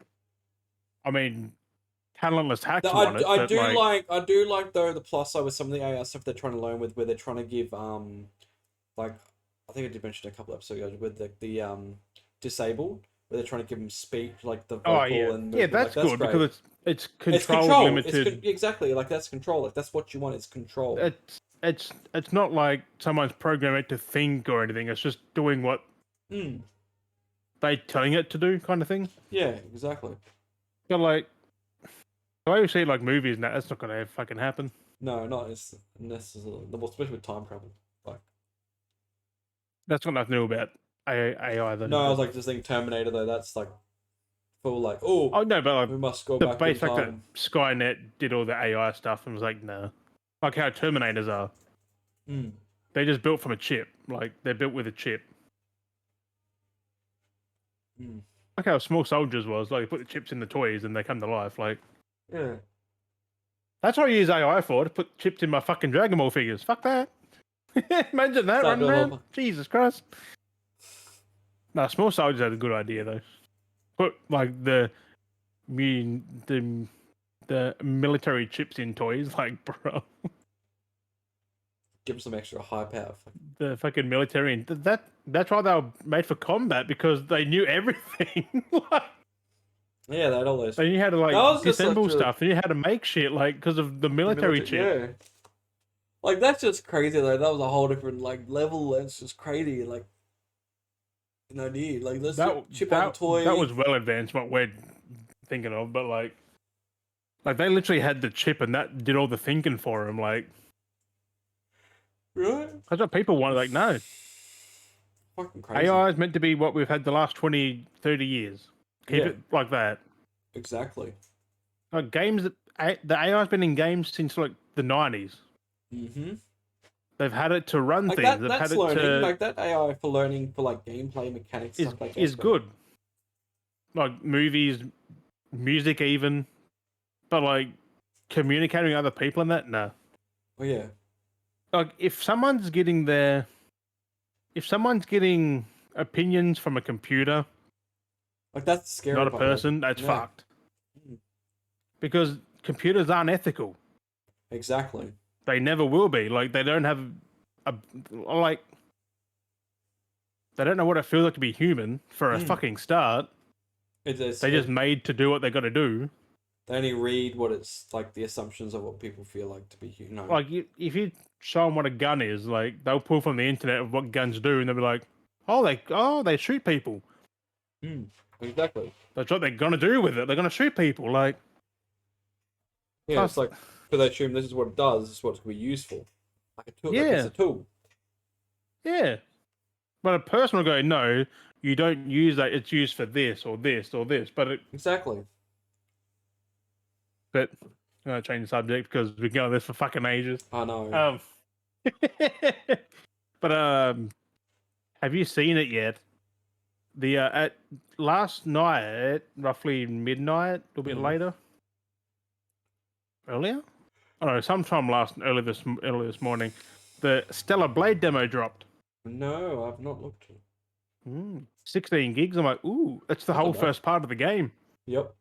I mean, talentless hacks want it. I do like though the plus side with some of the AI stuff they're trying to learn with, where they're trying to give like I think I did mention a couple episodes ago with the disabled, where they're trying to give them speech, like the vocal and movement. that's like, good great. because it's controlled, control. limited. Exactly, like that's control. Like that's what you want is control. It's not like someone's programming it to think or anything. It's just doing what they're telling it to do, kind of thing. Yeah, exactly. But like, the way we see like movies now, that's not gonna fucking happen. No, not necessarily. Especially with time travel. Like, that's got nothing to do about AI. Then. No, I was like just thinking Terminator though. That's like full like oh no, but like, we must go the back base in fact that time. Skynet did all the AI stuff and was like, nah, like how Terminators are. They just built from a chip. Like they're built with a chip. Like how Small Soldiers was. Like, you put the chips in the toys and they come to life. Like, yeah. That's what I use AI for, to put chips in my fucking Dragon Ball figures. Fuck that. Imagine that running around. Jesus Christ. No, Small Soldiers had a good idea, though. Put, like, the military chips in toys. Like, bro. Give them some extra high power. The fucking military. And that's why they were made for combat, because they knew everything. Yeah, that always. They knew how to like disassemble stuff. They knew how to make shit, like because of the military chip. Yeah, like that's just crazy though. That was a whole different like level. That's just crazy. Like an idea. Like let's chip on the toy. That was well advanced. What we're thinking of, but like they literally had the chip and that did all the thinking for them. Like, right? That's what people want. Like, no. Fucking crazy. AI is meant to be what we've had the last 20, 30 years. Keep it like that. Exactly. Like games, the AI's been in games since like the 90s. They've had it to run like things. That's had it learning. to, like that AI for learning for like gameplay mechanics stuff like that is good. Like movies, music, even, but like communicating with other people and that, no. Oh yeah. Like if someone's getting opinions from a computer, like that's scary. Not a person. That's fucked. Because computers aren't ethical. Exactly. They never will be. Like they don't have they don't know what it feels like to be human for a fucking start. They just made to do what they got to do. They only read what it's like the assumptions of what people feel like to be human. Like if you show them what a gun is, like they'll pull from the internet of what guns do, and they'll be like, they shoot people. Exactly. That's what they're gonna do with it. They're gonna shoot people. Like, yeah, it's like because they assume this is what it does. This is what it's gonna be used for. Like a tool. Yeah. Like it's a tool. Yeah. But a person will go, no, you don't use that. It's used for this or this or this. But exactly. But I'm gonna change the subject because we've been on this for fucking ages. I know. But have you seen it yet? The at last night, roughly midnight, a little bit later, earlier. I don't know, sometime early this morning, the Stellar Blade demo dropped. No, I've not looked. 16 gigs. I'm like, ooh, that's the whole first part of the game. Yep.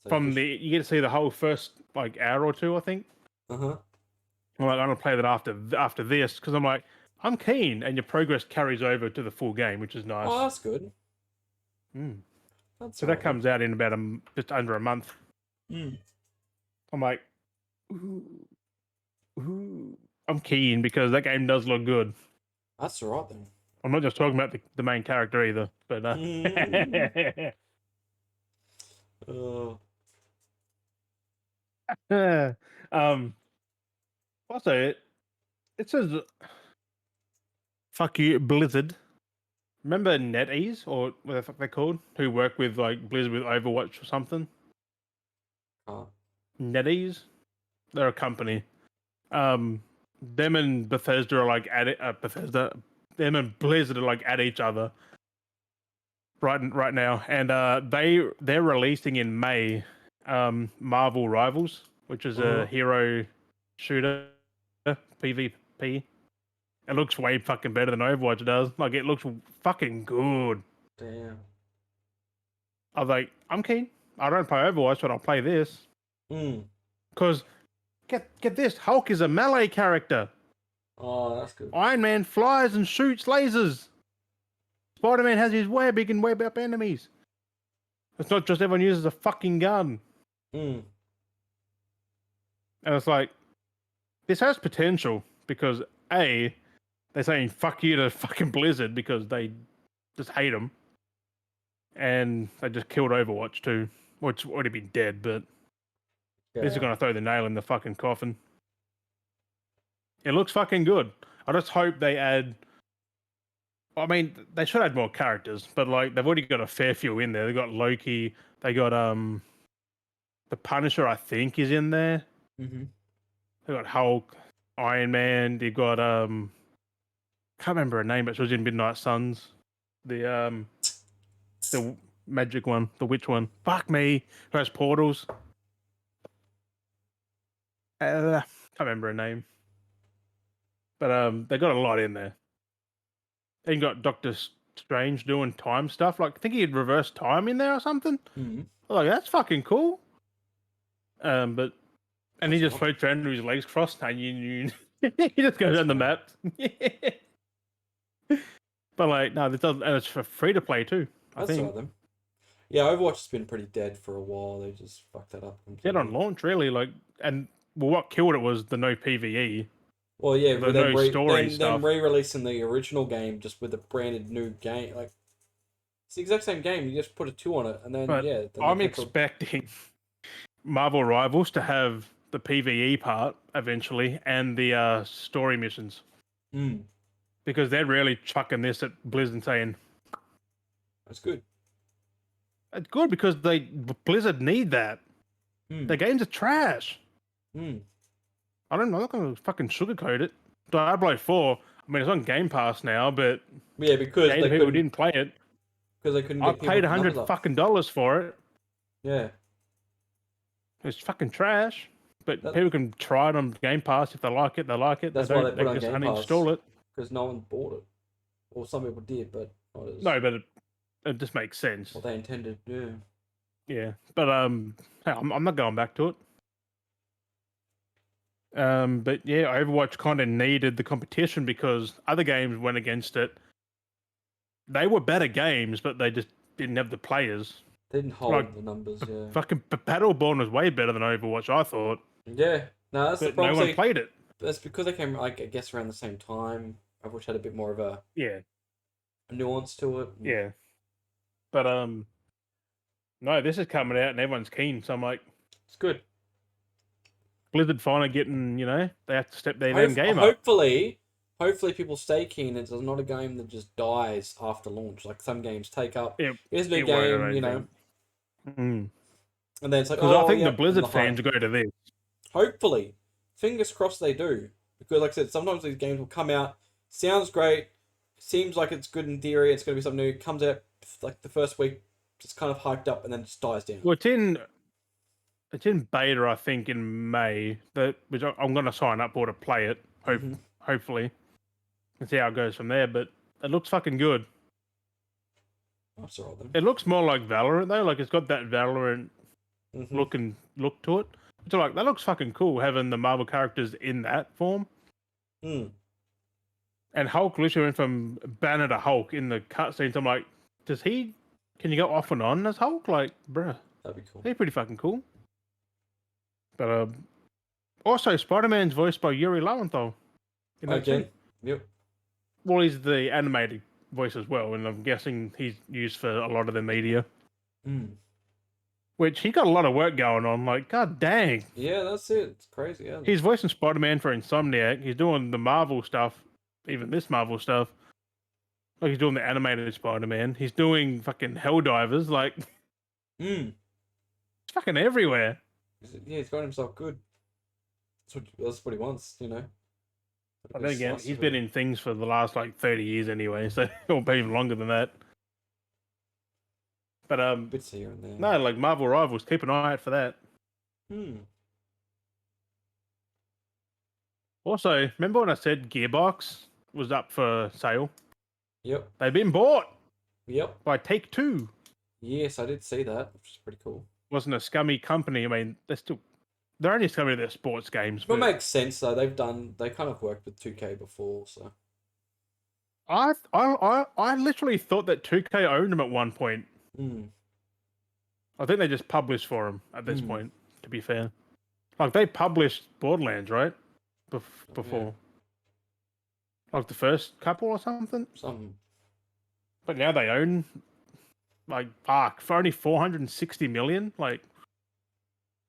So you get to see the whole first like hour or two, I think. I'm like, I'm gonna play that after this because I'm like, I'm keen, and your progress carries over to the full game, which is nice. Oh, that's good. So that comes out in about just under a month. I'm like, ooh, I'm keen because that game does look good. That's all right then. I'm not just talking about the main character either, but also it says fuck you, Blizzard. Remember NetEase, or what the fuck they're called? Who work with like Blizzard with Overwatch or something? Oh. NetEase? They're a company. Them and Bethesda are like at it. Them and Blizzard are like at each other right now, and they're releasing in May, Marvel Rivals, which is a hero shooter, PvP. It looks way fucking better than Overwatch does. Like, it looks fucking good. Damn. I was like, I'm keen. I don't play Overwatch, but I'll play this. Because, get this, Hulk is a melee character. Oh, that's good. Iron Man flies and shoots lasers. Spider-Man has his web, he can web up enemies. It's not just everyone uses a fucking gun. And it's like, this has potential, because A, they're saying fuck you to fucking Blizzard because they just hate them. And they just killed Overwatch too. Which already been dead, but this is going to throw the nail in the fucking coffin. It looks fucking good. I just hope they add... I mean, they should add more characters, but like they've already got a fair few in there. They got Loki, they got the Punisher, I think, is in there. They got Hulk, Iron Man, they got can't remember her name, but she was in Midnight Suns. The magic one, the witch one. Fuck me, who has portals. Can't remember her name. But they got a lot in there. And you got Doctor Strange doing time stuff. Like, I think he had reverse time in there or something. I was like, that's fucking cool. And he just floats around with his legs crossed, and he just goes on the map. But like, no, this doesn't, and it's for free to play too. I think. Saw them. Yeah, Overwatch has been pretty dead for a while. They just fucked that up completely. Dead on launch, really. Like, and well, what killed it was the no PVE. Well, yeah, the no story stuff. Them re-releasing the original game just with a branded new game, like it's the exact same game. You just put a 2 on it, and then then I'm expecting Marvel Rivals to have the PVE part eventually and the story missions. Because they're really chucking this at Blizzard, saying that's good. It's good because Blizzard need that. Their games are trash. I'm not going to fucking sugarcoat it. Diablo 4, I mean, it's on Game Pass now, but yeah, because the people didn't play it. Because they couldn't. I paid $100 fucking dollars for it. Yeah, it's fucking trash. But people can try it on Game Pass if they like it. They like it. That's why they put it on Game Pass. Uninstall it because no one bought it, or some people did, but not as... No, but it just makes sense. What they intended, yeah. Yeah, but I'm not going back to it. But yeah, Overwatch kind of needed the competition because other games went against it. They were better games, but they just didn't have the players. They didn't hold the numbers, yeah. Fucking Battleborn was way better than Overwatch, I thought. Yeah, no, that's the problem. No one played it. That's because they came, like, I guess, around the same time. Overwatch had a bit more of a nuance to it. Yeah, but no, this is coming out and everyone's keen, so I'm like, it's good. Blizzard finally getting, they have to step their own game up. Hopefully people stay keen. It's not a game that just dies after launch. Like some games take up. Here's a new game, And then it's like, I think the Blizzard fans go to this. Hopefully. Fingers crossed they do. Because like I said, sometimes these games will come out, sounds great, seems like it's good in theory, it's going to be something new, comes out like the first week, just kind of hyped up and then just dies down. Well, it's in beta, I think, in May. Which I'm going to sign up for to play it. Hopefully, and see how it goes from there. But it looks fucking good. That's all right then. It looks more like Valorant though. Like it's got that Valorant look to it. So like that looks fucking cool having the Marvel characters in that form. And Hulk literally went from Banner to Hulk in the cutscenes. I'm like, can you go off and on as Hulk? Like, bruh, that'd be cool. They're pretty fucking cool. But also Spider-Man's voiced by Yuri Lowenthal. Okay. Yep. Well, he's the animated voice as well, and I'm guessing he's used for a lot of the media. Which he got a lot of work going on. Like, god dang. Yeah, that's it. It's crazy. Yeah. He's voicing Spider-Man for Insomniac. He's doing the Marvel stuff, even this Marvel stuff. Like he's doing the animated Spider-Man. He's doing fucking Helldivers. Like, Mm. it's fucking everywhere. Yeah, he's got himself good. That's what he wants, you know. But then again, he's been in things for the last like 30 years anyway, so or even longer than that. But bits here and there. no, like Marvel Rivals, keep an eye out for that. Also, remember when I said Gearbox was up for sale? Yep. They've been bought. Yep. By Take-Two. Yes, I did see that, which is pretty cool. Wasn't a scummy company. I mean, they're only scummy to their sports games. But it makes sense though. They kind of worked with 2K before, so. I literally thought that 2K owned them at one point. I think they just published for them at this point. To be fair, like they published Borderlands, right? Before, like the first couple or something. But now they own, like, fuck, for only 460 million. Like,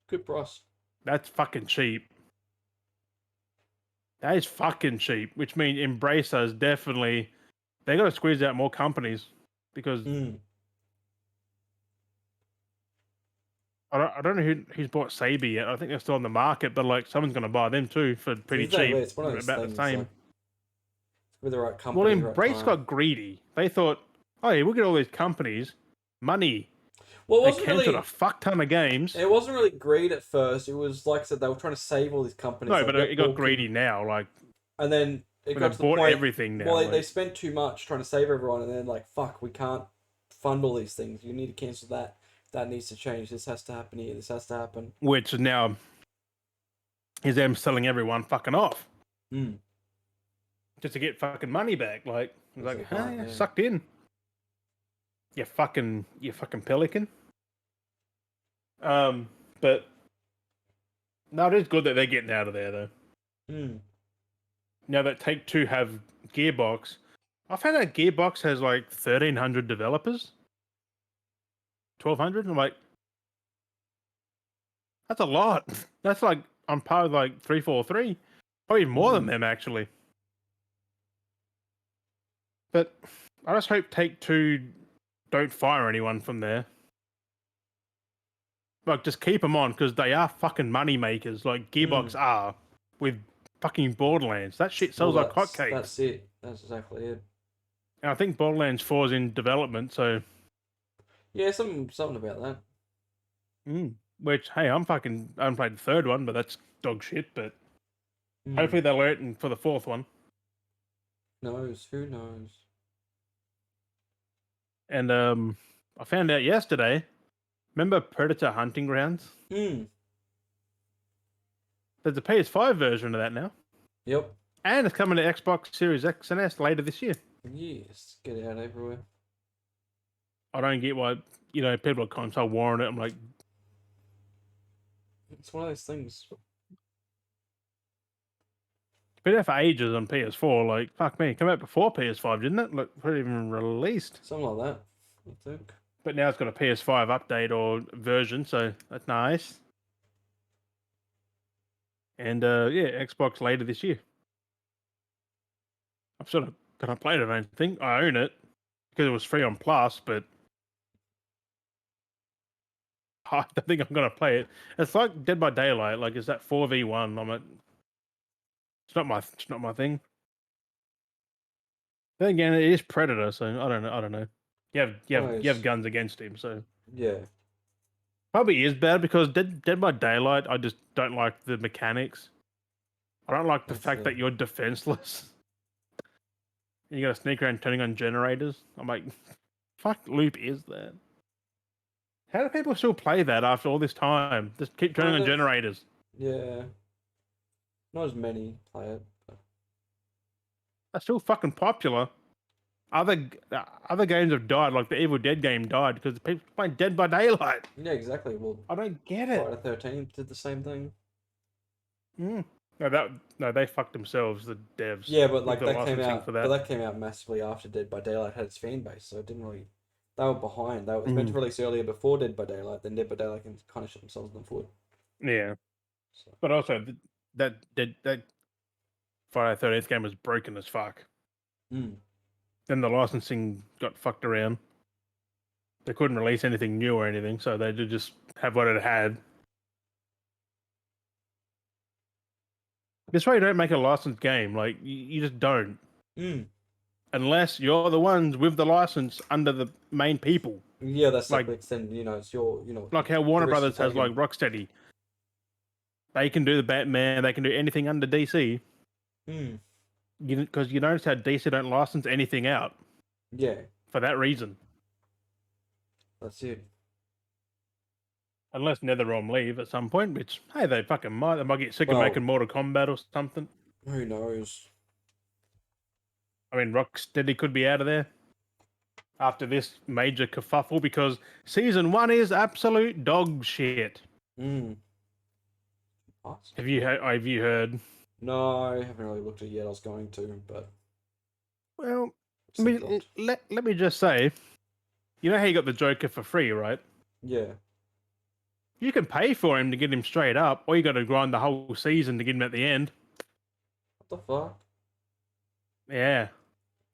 good price. That's fucking cheap. That is fucking cheap. Which means Embracer's definitely, they got to squeeze out more companies because. I don't know who's bought Sabi yet. I think they're still on the market, but like someone's going to buy them too for pretty cheap. It's one of those about things, the same. like, with the right company. Well, Embrace got greedy. They thought, oh yeah, we'll get all these companies, money. Well, they canceled a fuck ton of games. It wasn't really greed at first. It was like I said, they were trying to save all these companies. No, but it got greedy now. Like, and then it got to the bought point, everything now. Well, they spent too much trying to save everyone, and then like, fuck, we can't fund all these things. You need to cancel that. That needs to change. This has to happen here. This has to happen. Which now is them selling everyone fucking off. Just to get fucking money back. Like, sucked in. You fucking pelican. But no, it is good that they're getting out of there though. Now that Take-Two have Gearbox, I found out Gearbox has like 1,300 developers. 1,200. I'm like, that's a lot. That's like on par with like 343, probably more than them actually. But I just hope Take-Two don't fire anyone from there. Like, just keep them on because they are fucking money makers. Like Gearbox are with fucking Borderlands. That shit sells like hotcakes. That's it. That's exactly it. And I think Borderlands 4 is in development, so yeah, something about that. Which, hey, I haven't played the third one, but that's dog shit. But hopefully they'll learn for the fourth one. Who knows? And I found out yesterday. Remember Predator Hunting Grounds? There's a PS5 version of that now. Yep. And it's coming to Xbox Series X and S later this year. Yes, get it out everywhere. I don't get why, people are console warring it. I'm like, it's one of those things. It's been there for ages on PS4. Like, fuck me, come out before PS5, didn't it? Look, not even released. Something like that, I think. But now it's got a PS5 update or version, so that's nice. And Xbox later this year. I'm sort of gonna play it. I don't think I own it because it was free on Plus, but I don't think I'm gonna play it. It's like Dead by Daylight. Like, is that 4v1? It's not my thing. Then again, it is Predator, so I don't know. You have guns against him, so yeah. Probably is bad because Dead by Daylight, I just don't like the mechanics. I don't like the fact that you're defenseless. And you gotta sneak around turning on generators. I'm like, fuck loop is that? How do people still play that after all this time? Just keep turning on generators. Yeah. Not as many play it. But... That's still fucking popular. Other games have died, like the Evil Dead game died because people playing Dead by Daylight. Yeah, exactly. Well, I don't get it. Friday 13 did the same thing. No, they fucked themselves, the devs. Yeah, but like that came out massively after Dead by Daylight had its fan base, so it didn't really. They were behind. They were meant to release earlier before Dead by Daylight. Then Dead by Daylight can kind of shot themselves in the foot. Yeah, but also that Friday 13th game was broken as fuck. then the licensing got fucked around. They couldn't release anything new or anything, so they did just have what it had. This way, you don't make a licensed game. Like you just don't, unless you're the ones with the license under the main people. Yeah, that's like then it's your like how Warner Brothers has like Rocksteady. They can do the Batman. They can do anything under DC. Because you notice how DC don't license anything out. Yeah. For that reason. That's it. Unless NetherRealm leave at some point, which, hey, they fucking might. They might get sick of making Mortal Kombat or something. Who knows? I mean, Rocksteady could be out of there after this major kerfuffle because Season 1 is absolute dog shit. Have you heard? No, I haven't really looked at it yet. I was going to, but... Well, I mean, let me just say, you know how you got the Joker for free, right? Yeah. You can pay for him to get him straight up, or you got to grind the whole season to get him at the end. What the fuck? Yeah.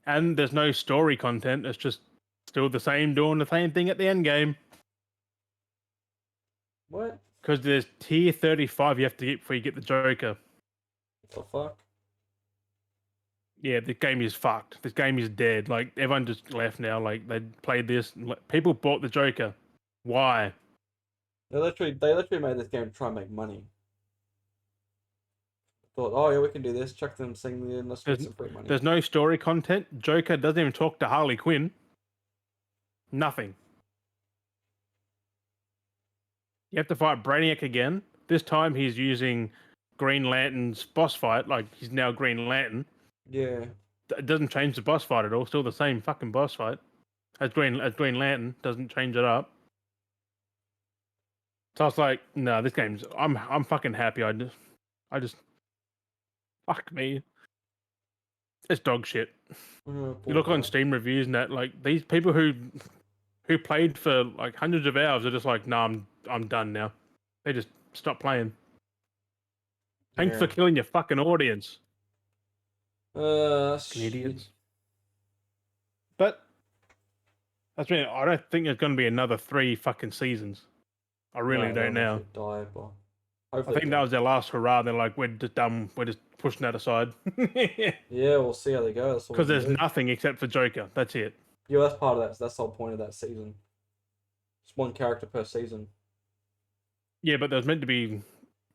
And there's no story content. It's just still the same, doing the same thing at the end game. What? Because there's tier 35 you have to get before you get the Joker. What the fuck? Yeah, the game is fucked. This game is dead. Like, everyone just left now. Like, they played this. People bought the Joker. Why? They literally made this game to try and make money. Thought, oh yeah, we can do this. Chuck them singing in. Let's get some free money. There's no story content. Joker doesn't even talk to Harley Quinn. Nothing. You have to fight Brainiac again. This time he's using Green Lantern's boss fight. Like, he's now Green Lantern. Yeah. It doesn't change the boss fight at all. Still the same fucking boss fight. As Green Lantern. Doesn't change it up. So I was like, no, this game's... I'm fucking happy. I just... Fuck me. It's dog shit. You look on Steam reviews and that, like, these people who played for like hundreds of hours are just like, nah, I'm done now. They just stop playing. Thanks for killing your fucking audience. Idiots. But that's me. I don't think there's going to be another 3 fucking seasons. I really don't now. I think that was their last hurrah. They're like, we're just done. We're just pushing that aside. Yeah, we'll see how they go. Because there's nothing except for Joker. That's it. Yeah, that's part of that. That's the whole point of that season. It's one character per season. Yeah, but there's meant to be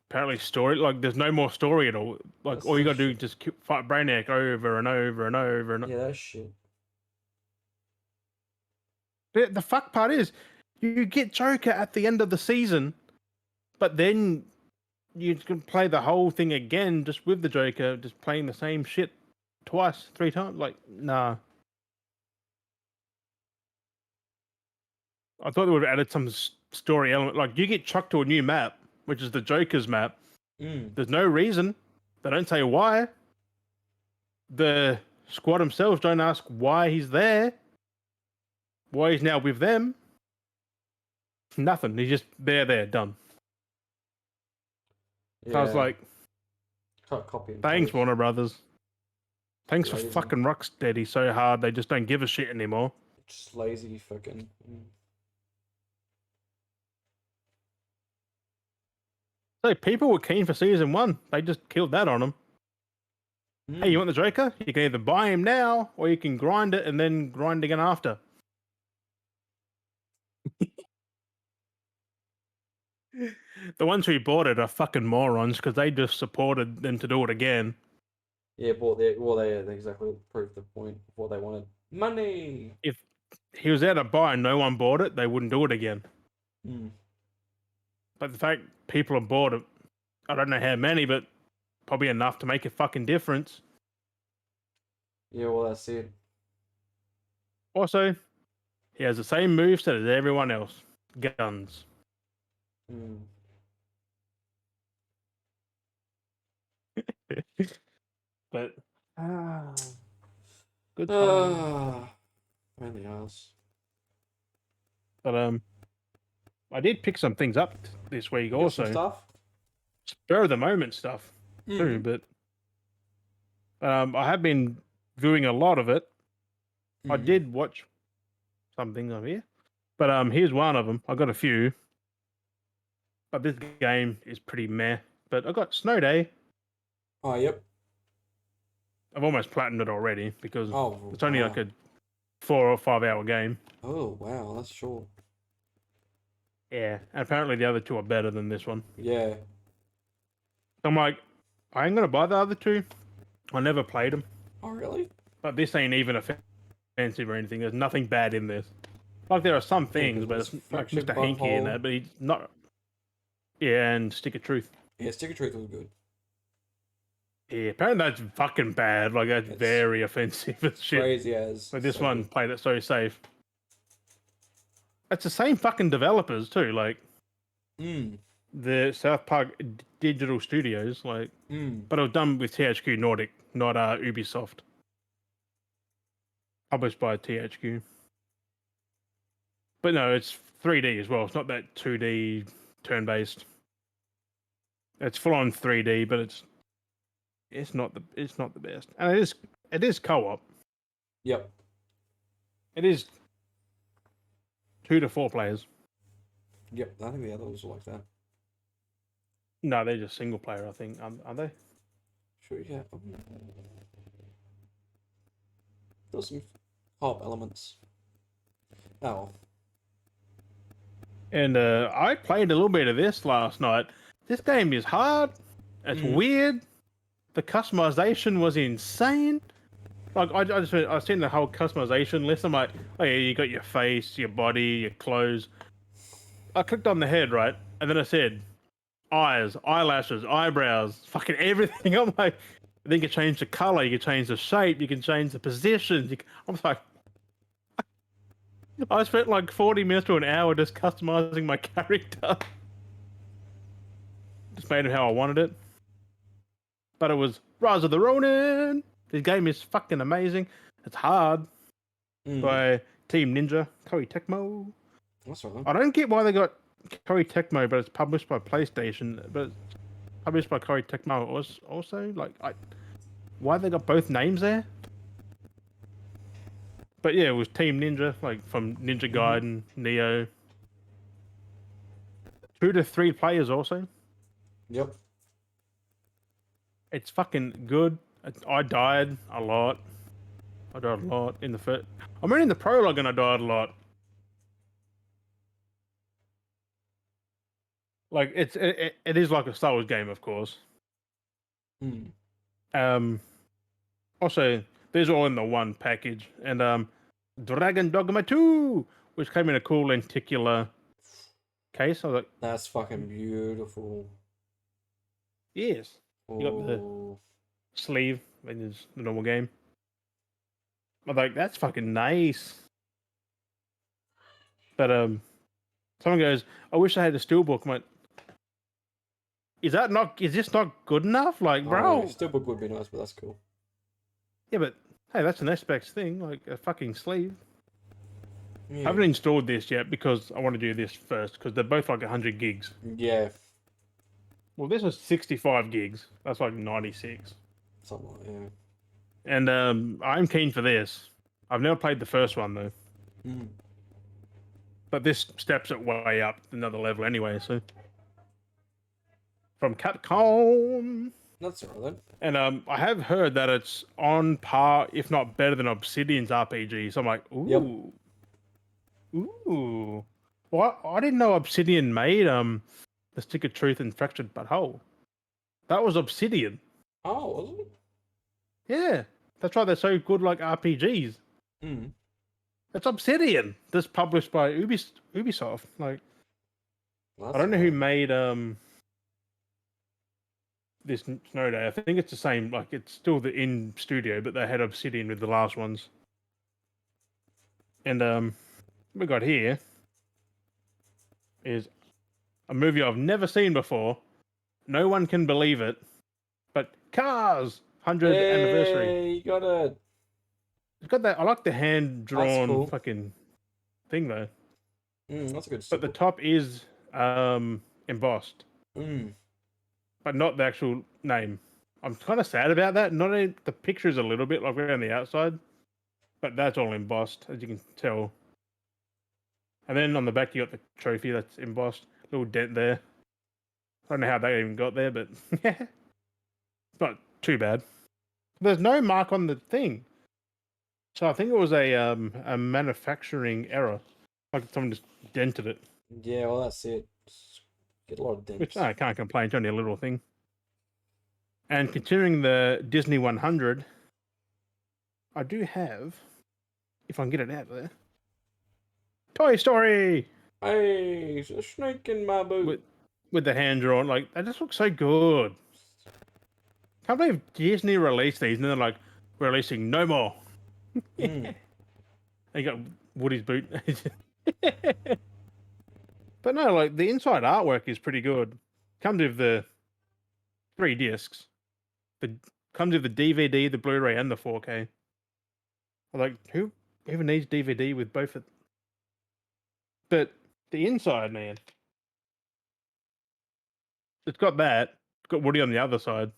apparently story. Like, there's no more story at all. Like, all you gotta do is just fight Brainiac over and over and over and over. Yeah, that's shit. The fuck part is, you get Joker at the end of the season, but then you can play the whole thing again just with the Joker, just playing the same shit twice, 3 times. Like, nah. I thought they would have added some story element. Like, you get chucked to a new map, which is the Joker's map. There's no reason. They don't say why. The squad themselves don't ask why he's there. Why he's now with them. Nothing. He's just there, done. Yeah. So I was like, thanks, Warner Brothers. Thanks for fucking Rocksteady so hard. They just don't give a shit anymore. Just lazy fucking... So people were keen for season 1. They just killed that on them. Hey, you want the Joker? You can either buy him now, or you can grind it and then grind again after. The ones who bought it are fucking morons because they just supported them to do it again. Yeah, they exactly proved the point of what they wanted. Money! If he was there to buy and no one bought it, they wouldn't do it again. But the fact people have bought it, I don't know how many, but probably enough to make a fucking difference. Yeah, well, that's it. Also, he has the same moveset as everyone else. Guns. But good time. Anything else? But I did pick some things up this week also. Some stuff? Spur of the moment stuff too, but I have been viewing a lot of it. I did watch some things on here, but here's one of them. I got a few, but this game is pretty meh. But I got Snow Day. Oh, yep. I've almost platinumed it already because it's only wow. like a 4 or 5 hour game. Oh, wow, that's short. Yeah, and apparently the other two are better than this one. Yeah. I'm like, I ain't gonna buy the other two. I never played them. Oh, really? But this ain't even offensive or anything. There's nothing bad in this. Like there are some things, but it's like Mr. Hinky in that, but he's not. Yeah, and Stick of Truth. Yeah, Stick of Truth was good. Yeah, apparently that's fucking bad. Like that's very offensive as shit. Crazy as. Like this one played it so safe. It's the same fucking developers too. Like the South Park Digital Studios. Like, but it was done with THQ Nordic, not Ubisoft. Published by THQ. But no, it's 3D as well. It's not that 2D turn-based. It's full on 3D, but it's not the best. And it is co-op. Yep. It is 2 to 4 players. Yep, I think the other ones are like that. No, they're just single player, I think. Are they? Sure, yeah. There's some co-op elements. Oh. And I played a little bit of this last night. This game is hard. It's weird. The customization was insane. Like I've seen the whole customization list. I'm like, oh yeah, you got your face, your body, your clothes. I clicked on the head, right, and then I said, eyes, eyelashes, eyebrows, fucking everything. I'm like, then you can change the color, you can change the shape, you can change the positions. I'm like, I spent like 40 minutes to an hour just customizing my character. Just made it how I wanted it. But it was Rise of the Ronin. This game is fucking amazing. It's hard. By Team Ninja, Koei Tecmo. That's right. I don't get why they got Koei Tecmo, but it's published by PlayStation. But it's published by Koei Tecmo also. Like, why they got both names there? But yeah, it was Team Ninja, like from Ninja Gaiden, Neo. 2 to 3 players also. Yep. It's fucking good. I died a lot. In the first. I'm in the prologue and I died a lot. Like it is like a Star Wars game, of course. Also, these are all in the one package, and Dragon Dogma 2, which came in a cool lenticular case. I was like, that's fucking beautiful. Yes. You got the sleeve, which is the normal game. I'm like, that's fucking nice. But someone goes, I wish I had a steelbook. I'm like, is this not good enough? Like, bro. Steelbook would be nice, but that's cool. Yeah, but hey, that's an Xbox thing, like a fucking sleeve. Yeah. I haven't installed this yet because I want to do this first because they're both like 100 gigs. Yeah. Well, this is 65 gigs. That's like 96. Something like that, yeah. And I'm keen for this. I've never played the first one though. But this steps it way up another level anyway, so. From Capcom. That's all right then. And I have heard that it's on par, if not better than Obsidian's RPG. So I'm like, ooh. Yep. Ooh. Well, I didn't know Obsidian made The Stick of Truth and Fractured But Whole. That was Obsidian. Oh, was it? Yeah. That's why they're so good like RPGs. That's Obsidian. This published by Ubisoft. Like, I don't know who made this Snow Day. I think it's the same. Like, it's still the in studio, but they had Obsidian with the last ones. And we got here is a movie I've never seen before. No one can believe it, but Cars 100th anniversary. You got it. It's got that. I like the hand drawn fucking thing though. That's a good. But the top is embossed, but not the actual name. I'm kind of sad about that. Not the pictures a little bit like around the outside, but that's all embossed, as you can tell. And then on the back, you got the trophy that's embossed. Little dent there. I don't know how they even got there, but yeah, it's not too bad. There's no mark on the thing, so I think it was a manufacturing error. Like someone just dented it. Yeah, well, that's it. Get a lot of dents. Which I can't complain. It's only a little thing. And continuing the Disney 100, I do have, if I can get it out there, Toy Story. Hey, there's a snake in my boot. With the hand drawn, like they just look so good. Can't believe Disney released these and they're like, we're releasing no more. Mm. You got Woody's boot. But no, like the inside artwork is pretty good. Comes with the 3 discs. Comes with the DVD, the Blu-ray, and the 4K. I'm like, who even needs DVD with both of? But the inside, man, it's got that. It's got Woody on the other side.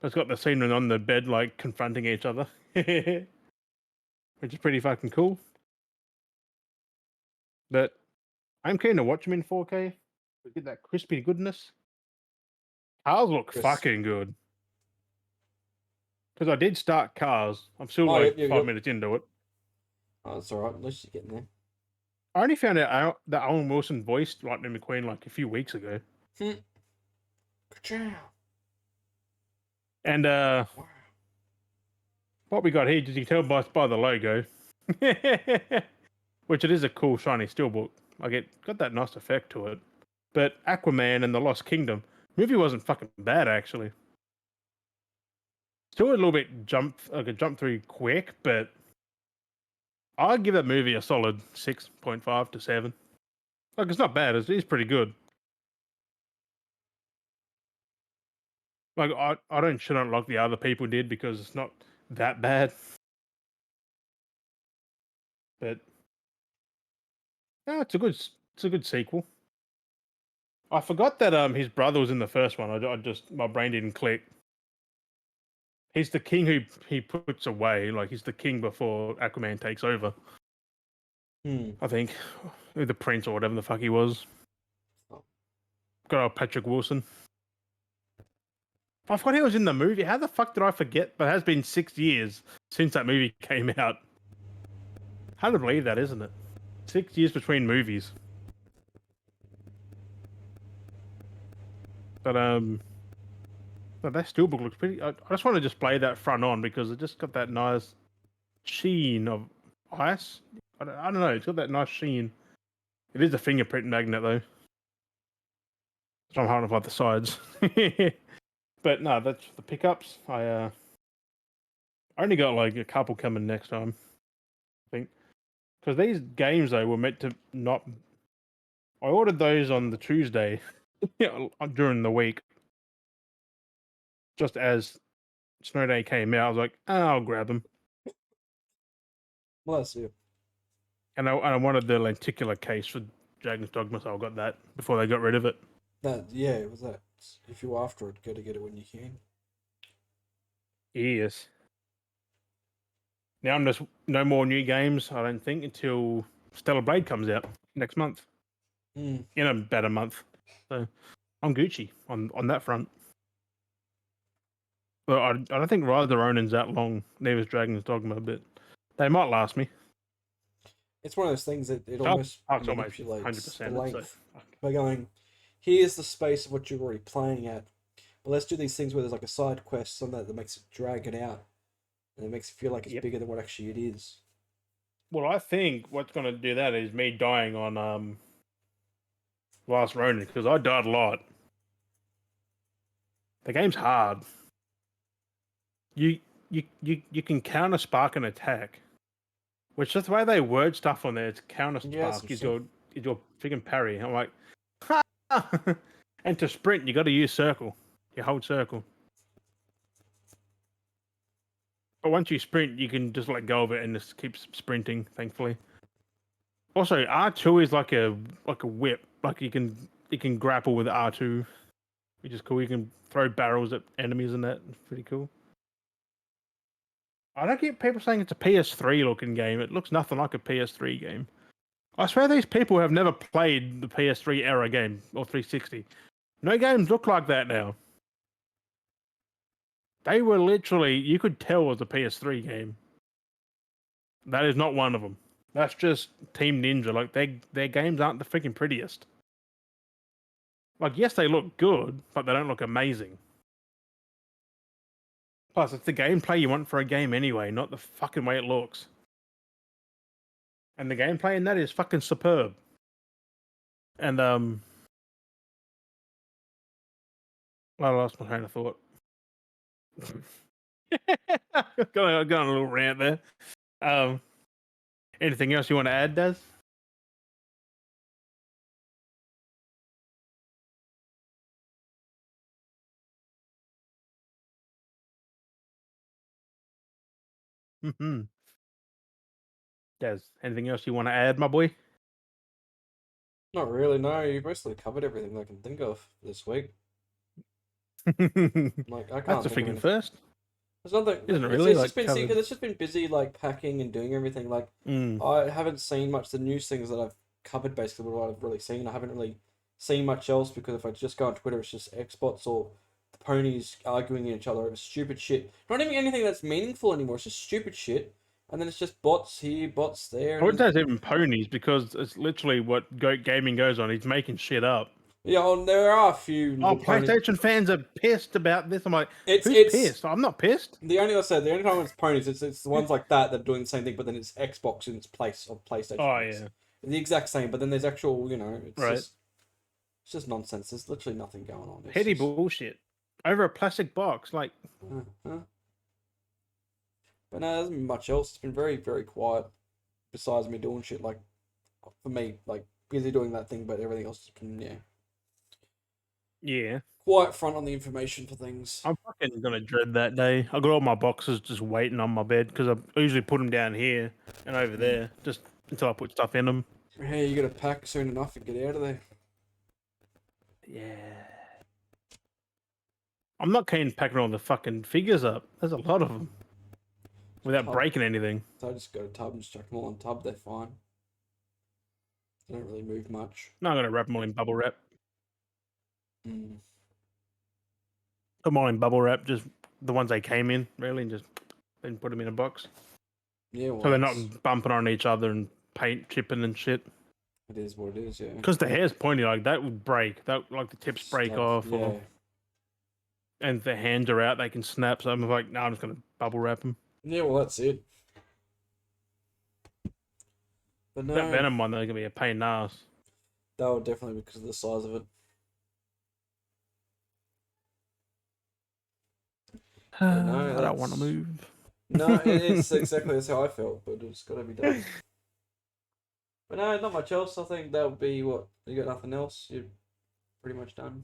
It's got the scene on the bed, like confronting each other, which is pretty fucking cool. But I'm keen to watch them in 4K. We get that crispy goodness. Cars look fucking good. Because I did start Cars. I'm still 5 minutes into it. Oh, that's alright. At least you're getting there. I only found out that Owen Wilson voiced Lightning McQueen like a few weeks ago. And wow. What we got here, did you tell by the logo? Which it is a cool shiny steelbook. Like it got that nice effect to it. But Aquaman and the Lost Kingdom movie wasn't fucking bad actually. Still a little bit jump through quick, but I'd give that movie a solid 6.5 to 7. Like it's not bad. It's pretty good. Like I don't shit on it like the other people did because it's not that bad. But no, it's a good sequel. I forgot that his brother was in the first one. I just my brain didn't click. He's the king who he puts away. Like he's the king before Aquaman takes over. I think the prince or whatever the fuck he was. Got old Patrick Wilson. I thought he was in the movie. How the fuck did I forget? But it has been 6 years since that movie came out. Hard to believe that, isn't it? 6 years between movies. But that steelbook looks pretty. I just want to display that front on because it just got that nice sheen of ice. I don't know. It's got that nice sheen. It is a fingerprint magnet though. So I'm holding up the sides. But no, that's the pickups. I only got like a couple coming next time, I think. Because these games though were meant to not. I ordered those on the Tuesday during the week. Just as Snow Day came out, I was like, I'll grab them. Bless you. And I wanted the lenticular case for Dragon's Dogma, so I got that before they got rid of it. It was that. If you're after it, go to get it when you can. Yes. Now I'm just no more new games, I don't think, until Stellar Blade comes out next month. In about a month. So I'm Gucci on that front. Well, I don't think Rise of the Ronin's that long. Neither is Dragon's Dogma, but they might last me. It's one of those things that it almost manipulates the length by going, here's the space of what you're already playing at, but let's do these things where there's like a side quest, something that makes it drag it out, and it makes it feel like it's bigger than what actually it is. Well, I think what's going to do that is me dying on Last Ronin, because I died a lot. The game's hard. You can counter spark an attack, which is the way they word stuff on there. It's counter spark is your freaking parry. I'm like, and to sprint you got to use circle. You hold circle. But once you sprint, you can just let go of it and just keep sprinting. Thankfully. Also, R2 is like a whip. Like you can grapple with R2, which is cool. You can throw barrels at enemies and that. It's pretty cool. I don't get people saying it's a PS3 looking game. It looks nothing like a PS3 game. I swear these people have never played the PS3 era game or 360. No games look like that now. They were literally, you could tell it was a PS3 game. That is not one of them. That's just Team Ninja. Like, their games aren't the freaking prettiest. Like, yes, they look good, but they don't look amazing. Plus, it's the gameplay you want for a game anyway, not the fucking way it looks. And the gameplay in that is fucking superb. And, I lost my train of thought. Going on a little rant there. Anything else you want to add, Daz? Mm-hmm. Daz, anything else you want to add, my boy? Not really, no. You basically covered everything I can think of this week. Like, I can't That's a think of freaking first. There's nothing. Isn't it It's, really? it's Like, just been covered... because it's just been busy like packing and doing everything. Like I haven't seen much the news things that I've covered. Basically, what I've really seen. I haven't really seen much else because if I just go on Twitter, it's just Xbots or the ponies arguing each other over stupid shit. Not even anything that's meaningful anymore. It's just stupid shit, and then it's just bots here, bots there. I wouldn't say it's even ponies because it's literally what Goat Gaming goes on. He's making shit up. Yeah, well, there are a few. PlayStation fans are pissed about this. I'm like, who's pissed? I'm not pissed. The only time it's ponies, it's the ones like that that are doing the same thing, but then it's Xbox in its place of PlayStation. Oh yeah, the exact same. But then there's actual, it's right. It's just nonsense. There's literally nothing going on. Petty bullshit over a plastic box, like. But no, there hasn't been much else. It's been very, very quiet. Besides me doing shit, like for me, like busy doing that thing, but everything else has been Yeah. Quiet front on the information for things. I'm fucking gonna dread that day. I got all my boxes just waiting on my bed because I usually put them down here and over there just until I put stuff in them. Hey, you gotta pack soon enough and get out of there. Yeah. I'm not keen packing all the fucking figures up. There's a lot of them. Without breaking anything. So I just go to tub and just chuck them all on tub. They're fine. They don't really move much. No, I'm gonna wrap them all in bubble wrap. Put them all in bubble wrap, just the ones they came in, really, and just then put them in a box. Yeah, well, so they're not bumping on each other and paint chipping and shit. It is what it is, yeah. Because the hair's pointy, like that would break. That like the tips break off. Yeah. Or, and the hands are out, they can snap. So I'm like, no, I'm just gonna bubble wrap them. Yeah, well, that's it. But no, that Venom one, they're gonna be a pain in the ass. That would definitely because of the size of it. No, I don't want to move. No, it's exactly that's how I felt, but it's got to be done. But no, not much else. I think that would be what you got. Nothing else. You're pretty much done.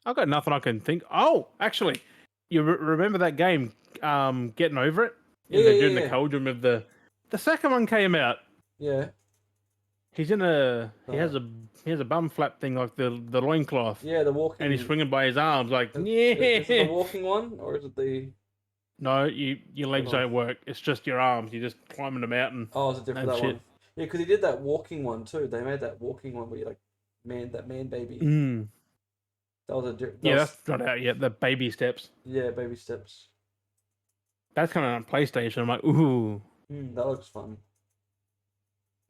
I've got nothing I can think. Oh, actually, you remember that game? Getting Over It. They're doing the cauldron of the second one came out. Yeah. He's in a he has a bum flap thing like the loincloth. Yeah, the walking. And he's swinging by his arms like Is it the walking one or is it the? No, your legs don't work. It's just your arms. You're just climbing the mountain. Oh, is it different that one? Yeah, because he did that walking one too. They made that walking one where you like man baby. That was that's not out yet. The baby steps. Yeah, baby steps. That's coming on PlayStation. I'm like, ooh. That looks fun.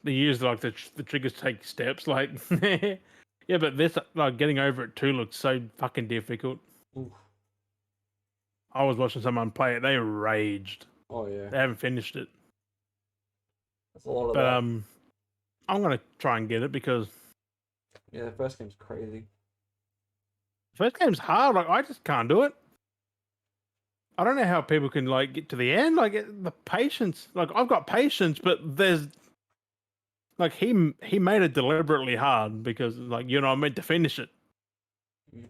They use like the triggers take steps, like yeah, but this like Getting Over It too looks so fucking difficult. Oof. I was watching someone play it; they raged. Oh yeah, they haven't finished it. That's a lot of but that. I'm gonna try and get it because the first game's crazy. The first game's hard. Like I just can't do it. I don't know how people can like get to the end. Like the patience. Like I've got patience, but there's like he made it deliberately hard because like you're not meant to finish it.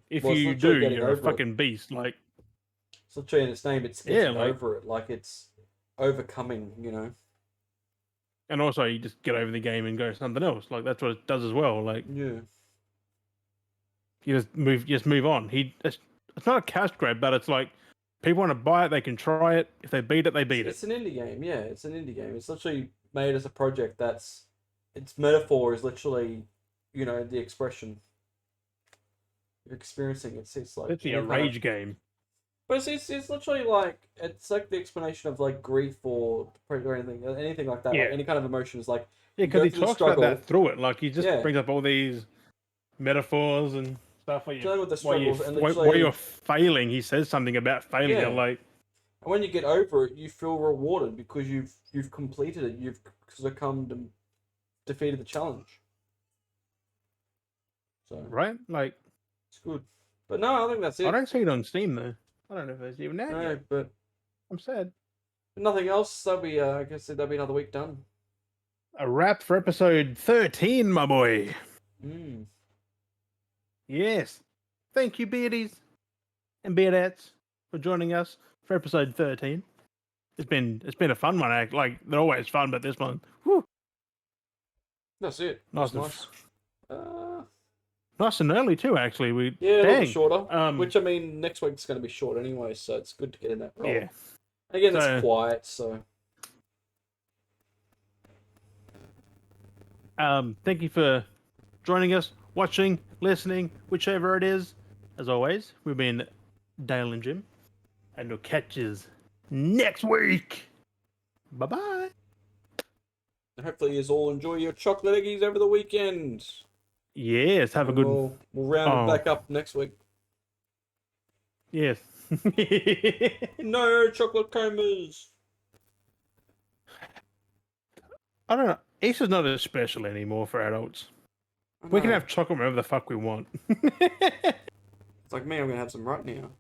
If you do, you're a fucking beast. Like it's literally in its name. It's getting over it. Like it's overcoming. And also, you just get over the game and go something else. Like that's what it does as well. Like you just move on. It's not a cash grab, but it's like people want to buy it, they can try it. If they beat it, they beat It's it. an indie game, yeah. It's an indie game. It's literally made as a project that's its metaphor is literally, the expression you're experiencing. It's like It's a any kind rage of, game. but it's literally like it's like the explanation of like grief or anything like that. Yeah. Like any kind of emotion is like Yeah, you go because he through the talks about struggle, that through it. Like he just Yeah. brings up all these metaphors and stuff where dealing with the while struggles, and while literally, you're failing, he says something about failing. Yeah. You're like, and when you get over it, you feel rewarded because you've completed it. You've succumbed and defeated the challenge. So right? Like, it's good. But no, I think that's it. I don't see it on Steam though. I don't know if it's even out No, yet. but I'm sad. nothing else. That'll be I guess that'll be another week done. A wrap for episode 13, my boy. Mm. Yes. Thank you, Beardies and Beardettes, for joining us for episode 13. It's been a fun one, act. Like they're always fun, but this one, whew, That's it. nice, That's nice. Nice and early too. Actually, we Yeah, a little dang. bit shorter. Um, Which I mean, next week's going to be short anyway, so it's good to get in that role. Yeah. Again, So- it's quiet, so Thank you for joining us, watching, listening, whichever it is. As always, we've been Dale and Jim, and we'll catch you next week. Bye bye. hopefully you all enjoy your chocolate eggies over the weekend. Yes, have a good. We'll round it back up next week. Yes. No chocolate comas. I don't know. Easter's not as special anymore for adults. We can have chocolate wherever the fuck we want. It's like me, I'm going to have some right now.